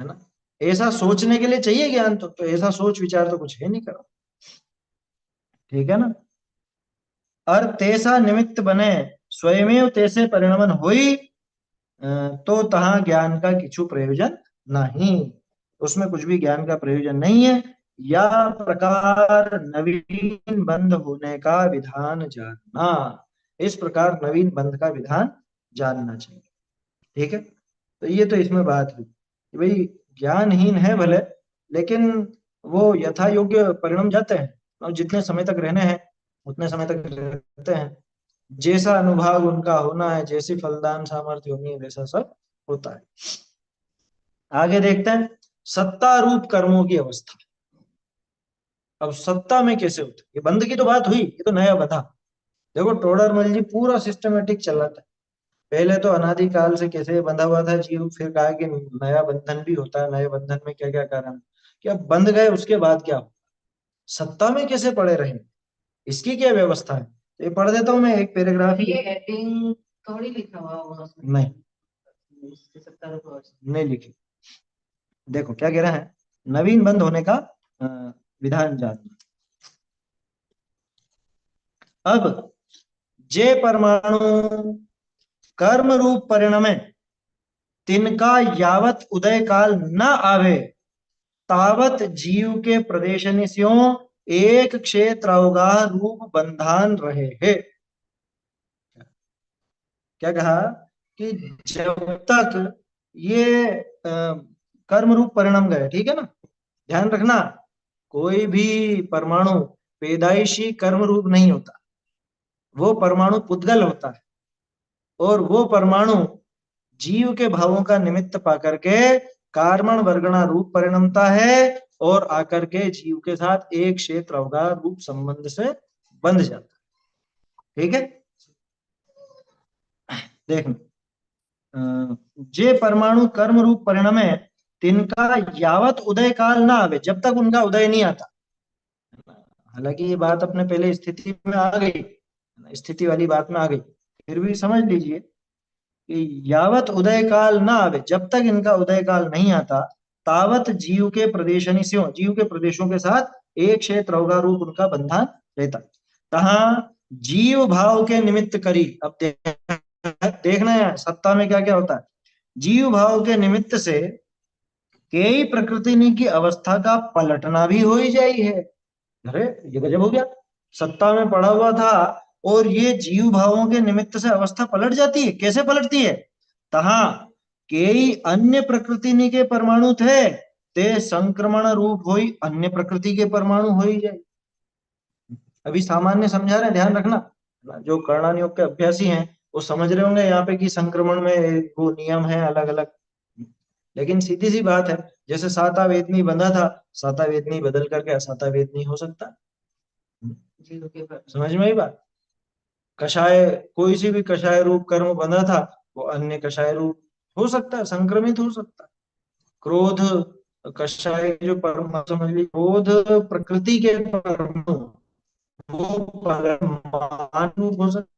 [SPEAKER 1] है ना। ऐसा सोचने के लिए चाहिए ज्ञान, तो ऐसा सोच विचार तो कुछ है नहीं करो, ठीक है ना। और तेसा निमित्त बने स्वयमेव तैसे परिणमन होई, तो तहा ज्ञान का किछु प्रयोजन नहीं, उसमें कुछ भी ज्ञान का प्रयोजन नहीं है। या प्रकार नवीन बंध होने का विधान जानना, इस प्रकार नवीन बंध का विधान जानना चाहिए, ठीक है। तो ये तो इसमें बात हुई कि भाई ज्ञानहीन है भले, लेकिन वो यथा योग्य परिणाम जाते हैं, और जितने समय तक रहने हैं उतने समय तक रहते हैं। जैसा अनुभाग उनका होना है, जैसी फलदान सामर्थ्य होनी है, वैसा सब होता है। आगे देखते हैं सत्ता रूप कर्मों की अवस्था। अब सत्ता में कैसे होते, ये बंध की तो बात हुई, ये तो नया बंधा। देखो टोडरमल जी पूरा सिस्टमेटिक चल रहा था। पहले तो अनादिकाल से कैसे बंधा हुआ था जीव, फिर कहा कि नया बंधन भी होता है, नए बंधन में क्या क्या कारण, क्या बंध गए उसके बाद क्या हो, सत्ता में कैसे पड़े रहे, इसकी क्या व्यवस्था है। तो ये पढ़ देता हूँ मैं एक पैराग्राफ ही।
[SPEAKER 6] ये हेडिंग थोड़ी लिखा हुआ होगा उसमें।
[SPEAKER 1] नहीं,
[SPEAKER 6] इसके 70 वर्ष
[SPEAKER 1] नहीं लिखी। देखो क्या कह रहा है, नवीन बंध होने का विधान जानना। अब जे परमाणु कर्म रूप परिणमे तिनका यावत उदय काल न आवे, तावत जीव के प्रदेशनिस्यों एक क्षेत्र अवगाह रूप बंधान रहे है। क्या कहा कि जब तक ये कर्म रूप परिणाम गए, ठीक है ना, ध्यान रखना कोई भी परमाणु पैदाइशी कर्म रूप नहीं होता, वो परमाणु पुद्गल होता है, और वो परमाणु जीव के भावों का निमित्त पाकर के कार्मण वर्गणा रूप परिणमता है, और आकर के जीव के साथ एक क्षेत्र अवगाह रूप संबंध से बंध जाता है, ठीक है। देखना जे परमाणु कर्म रूप परिणाम है तिनका यावत उदय काल ना आवे, जब तक उनका उदय नहीं आता। हालांकि ये बात अपने पहले स्थिति में आ गई, स्थिति वाली बात में आ गई, फिर भी समझ लीजिए कि यावत उदय काल ना आवे, जब तक इनका उदय काल नहीं आता, तावत जीव के प्रदेशनिस्यों, जीव के प्रदेशों के साथ एक क्षेत्र अवगाह रूप उनका बंधन रहता। तहा जीव भाव के निमित्त करी। अब देखना है सत्ता में क्या क्या होता है। जीव भाव के निमित्त से कई प्रकृति की अवस्था का पलटना भी हो ही जाई है। अरे ये गजब हो गया, सत्ता में पड़ा हुआ था और ये जीव भावों के निमित्त से अवस्था पलट जाती है। कैसे पलटती है, तहा कई अन्य प्रकृति के परमाणु थे, ते संक्रमण रूप होई अन्य प्रकृति के परमाणु हो ही जाए। अभी सामान्य समझा रहे हैं, ध्यान रखना, जो कर्णान योग के अभ्यासी हैं वो समझ रहे होंगे यहाँ पे कि संक्रमण में वो नियम है अलग अलग, लेकिन सीधी सी बात है, जैसे साता वेदनी बंधा था, साता वेदनी बदल करके असाता वेदनी हो सकता है।
[SPEAKER 6] जीव के पर
[SPEAKER 1] समझ में ही बात। कषाय, कोई सी भी कषाय रूप कर्म बंधा था, वो अन्य कषाय रूप हो सकता है, संक्रमित हो सकता है। क्रोध कषाय जो परम समझ ली, क्रोध प्रकृति के परमाणु, वो परमान रूप हो सकता।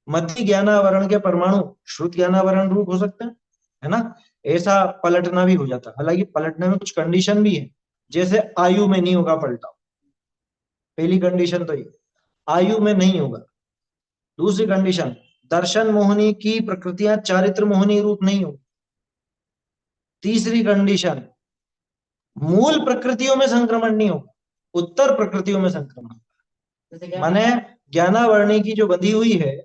[SPEAKER 1] मति ज्ञानावरण के परमाणु श्रुत ज्ञानावरण रूप हो सकते हैं, है ना। ऐसा पलटना भी हो जाता है। हालांकि पलटने में कुछ कंडीशन भी है, जैसे आयु में नहीं होगा पलटा, पहली कंडीशन तो ये, आयु में नहीं होगा। दूसरी कंडीशन, दर्शन मोहनी की प्रकृतियां चारित्र मोहनी रूप नहीं होगी। तीसरी कंडीशन, मूल प्रकृतियों में संक्रमण नहीं होगा, उत्तर प्रकृतियों में संक्रमण।
[SPEAKER 6] जैसे क्या
[SPEAKER 1] माने ज्ञानावर्णी की जो बंधी हुई है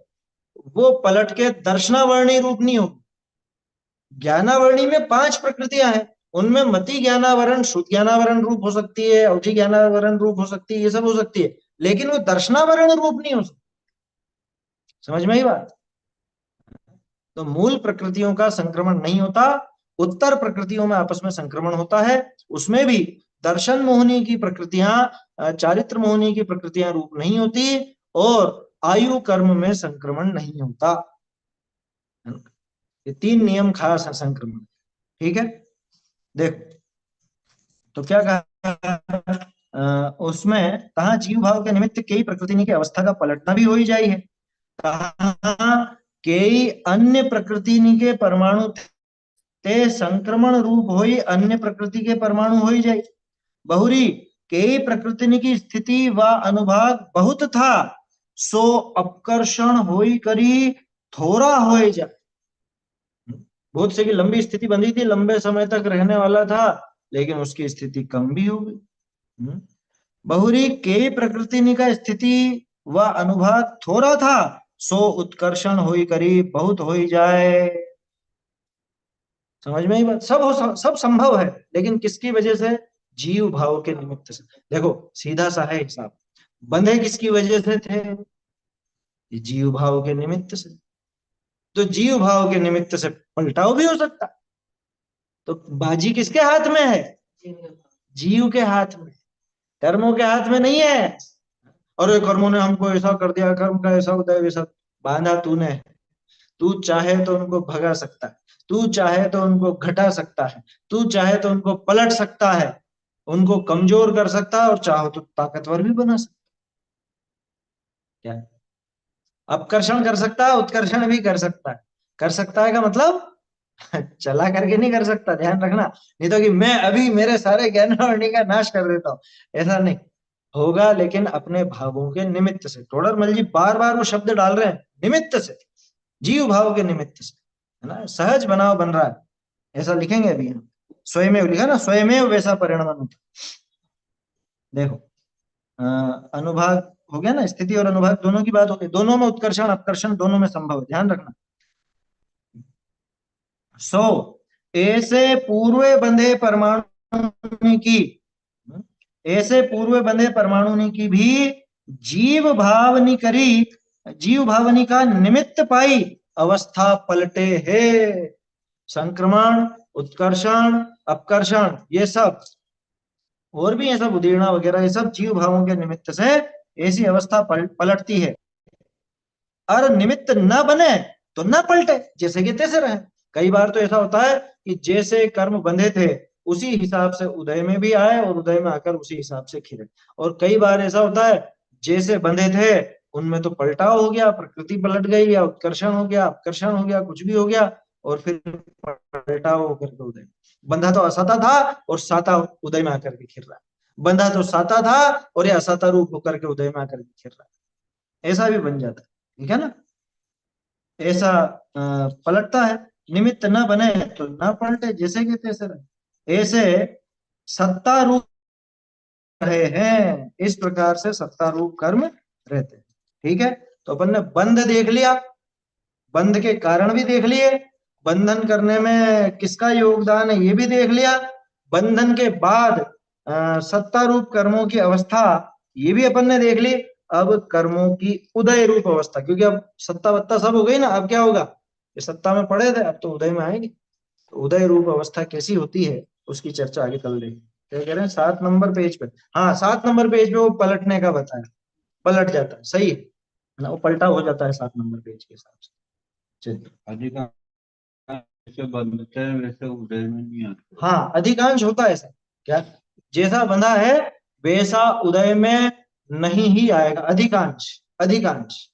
[SPEAKER 1] वो पलट के दर्शनावर्णी रूप नहीं होगी। ज्ञानावर्णी में 5 प्रकृतियां हैं, उनमें मति ज्ञानावरण, श्रुत ज्ञानावरण रूप हो सकती है, अवधि ज्ञानावरण रूप हो सकती है, ये सब हो सकती है, लेकिन वो दर्शनावरण रूप नहीं हो सकती। समझ में ही बात। तो मूल प्रकृतियों का संक्रमण नहीं होता, उत्तर प्रकृतियों में आपस में संक्रमण होता है। उसमें भी दर्शन मोहनी की प्रकृतियां, चारित्र मोहनी की प्रकृतियां रूप नहीं होती, और आयु कर्म में संक्रमण नहीं होता। ये 3 नियम खास है संक्रमण। ठीक है, देखो तो क्या कहा उसमें, कहा जीव भाव के निमित्त कई प्रकृति की अवस्था का पलटना भी हो ही जाई है। कहा कई अन्य प्रकृति के परमाणु ते संक्रमण रूप होई अन्य प्रकृति के परमाणु हो ही जाए। बहुरी कई प्रकृति की स्थिति व अनुभाग बहुत था, सो अपकर्षण होई करी थोड़ा हो जा। बहुत से की लंबी स्थिति बंधी थी, लंबे समय तक रहने वाला था, लेकिन उसकी स्थिति कम भी हो गई। बहुरी कई प्रकृति का स्थिति व अनुभाग थोड़ा था, सो उत्कर्षण होई करी बहुत हो ही जाए। समझ में ही बात, सब संभव है, लेकिन किसकी वजह से? जीव भाव के निमित्त से। देखो सीधा सा है हिसाब, बंधे किसकी वजह से थे? जीव भाव के निमित्त से। तो जीव भाव के निमित्त से पलटाव भी हो सकता, तो बाजी किसके हाथ में है? जीव के हाथ में, कर्मों के हाथ में नहीं है। और ये कर्मों ने हमको ऐसा कर दिया, कर्म का ऐसा होता है वैसा, बांधा तूने। तू चाहे तो उनको भगा सकता है, तू चाहे तो उनको घटा सकता है, तू चाहे तो उनको पलट सकता है, उनको कमजोर कर सकता है, और चाहो तो ताकतवर भी बना सकता है। क्या अपकर्षण कर सकता है, उत्कर्षण भी कर सकता है। कर सकता है का मतलब चला करके नहीं कर सकता, ध्यान रखना। नहीं तो कि मैं अभी मेरे सारे ज्ञान वाणी का नाश कर देता हूँ, ऐसा नहीं होगा। लेकिन अपने भावों के निमित्त से, टोडरमल जी बार बार वो शब्द डाल रहे हैं, निमित्त से, जीव भाव के निमित्त से, है ना। सहज बनाव बन रहा है, ऐसा लिखेंगे अभी हम। स्वयमेव लिखा ना, स्वयमेव वैसा परिणमन होता। देखो अनुभाग हो गया ना, स्थिति और अनुभाग दोनों की बात हो गई। दोनों में उत्कर्षण अपकर्षण दोनों में संभव है, ध्यान रखना। सो ऐसे पूर्व बंधे परमाणु की, ऐसे पूर्व बंधे परमाणु की भी जीव भावनी करी, जीव भावनी का निमित्त पाई अवस्था पलटे है। संक्रमण, उत्कर्षण, अपकर्षण, ये सब और भी ये सब उदीर्णा वगैरह, ये सब जीव भावों के निमित्त से ऐसी अवस्था पलटती है। और निमित्त न बने तो न पलटे, जैसे कि तैसे रहे। कई बार तो ऐसा होता है कि जैसे कर्म बंधे थे उसी हिसाब से उदय में भी आए, और उदय में आकर उसी हिसाब से खिले। और कई बार ऐसा होता है जैसे बंधे थे उनमें तो पलटाव हो गया, प्रकृति पलट गई, या उत्कर्षण हो गया, अपकर्षण हो गया, कुछ भी हो गया, और फिर पलटाव होकर के उदय। बंधा तो असाता था और साता उदय में आकर के खिल रहा है, बंधा तो साता था और ये असाता रूप होकर के उदय में आकर के खिल रहा है, ऐसा भी बन जाता है। ठीक है ना, ऐसा पलटता है। निमित्त न बने तो न पलटे, जैसे कि तैसे रहे। ऐसे सत्ता रूप रहे हैं, इस प्रकार से सत्ता रूप कर्म रहते हैं। ठीक है, तो अपन ने बंध देख लिया, बंध के कारण भी देख लिए, बंधन करने में किसका योगदान है ये भी देख लिया। बंधन के बाद सत्ता रूप कर्मों की अवस्था ये भी अपन ने देख ली। अब कर्मों की उदय रूप अवस्था, क्योंकि अब सत्ता वत्ता सब हो गई ना, अब क्या होगा? ये सत्ता में पड़े थे, अब तो उदय में आएंगे। तो उदय रूप अवस्था कैसी होती है उसकी चर्चा आगे कल देंगे। क्या कह रहे हैं 7 नंबर पेज पे? हाँ 7 नंबर पेज पे वो पलटने का बताया, पलट जाता है, सही है ना, वो पलटा हो जाता है 7 नंबर पेज के हिसाब से। चलिए,
[SPEAKER 2] अधिकांश जैसे बनते हैं वैसे उदय में नहीं आते।
[SPEAKER 1] हाँ अधिकांश होता है ऐसा। क्या? जैसा बंधा है वैसा उदय में नहीं ही आएगा, अधिकांश, अधिकांश।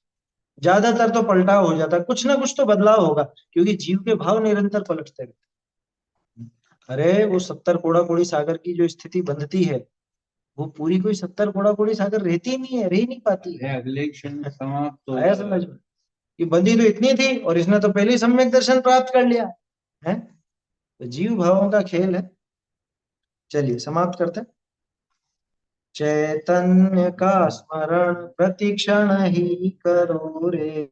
[SPEAKER 1] ज्यादातर तो पलटाव हो जाता है, कुछ ना कुछ तो बदलाव होगा, क्योंकि जीव के भाव निरंतर पलटते रहते। अरे वो 70 कोड़ा कोड़ी सागर की जो स्थिति बंधती है, वो पूरी कोई 70 कोड़ा कोड़ी सागर रहती ही नहीं है, रह ही नहीं पाती है।
[SPEAKER 2] अगले क्षण में समाप्त हो
[SPEAKER 1] आया समझ में कि बंधी तो इतनी थी और इसने तो पहले ही सम्यक दर्शन प्राप्त कर लिया है। तो जीव भावों का खेल है। चलिए समाप्त करते हैं। चैतन्य का स्मरण प्रतिक्षण ही करो रे,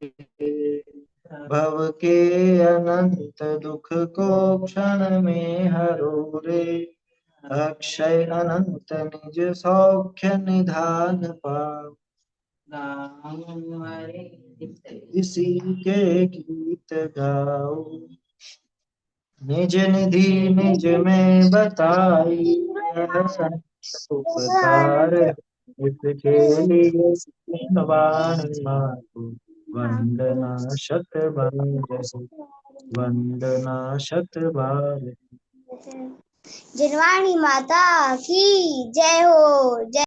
[SPEAKER 1] भव के अनंत दुख को क्षण में हरो रे, अक्षय अनंत निज सौख्य निधान पाओ, इसी के गीत गाओ। निज निधि निज में बताई, उपकार इसके लिए दीनवाण माधो, वंदना शत बार, वंदना शत बार।
[SPEAKER 7] जिनवाणी माता की जय हो। जय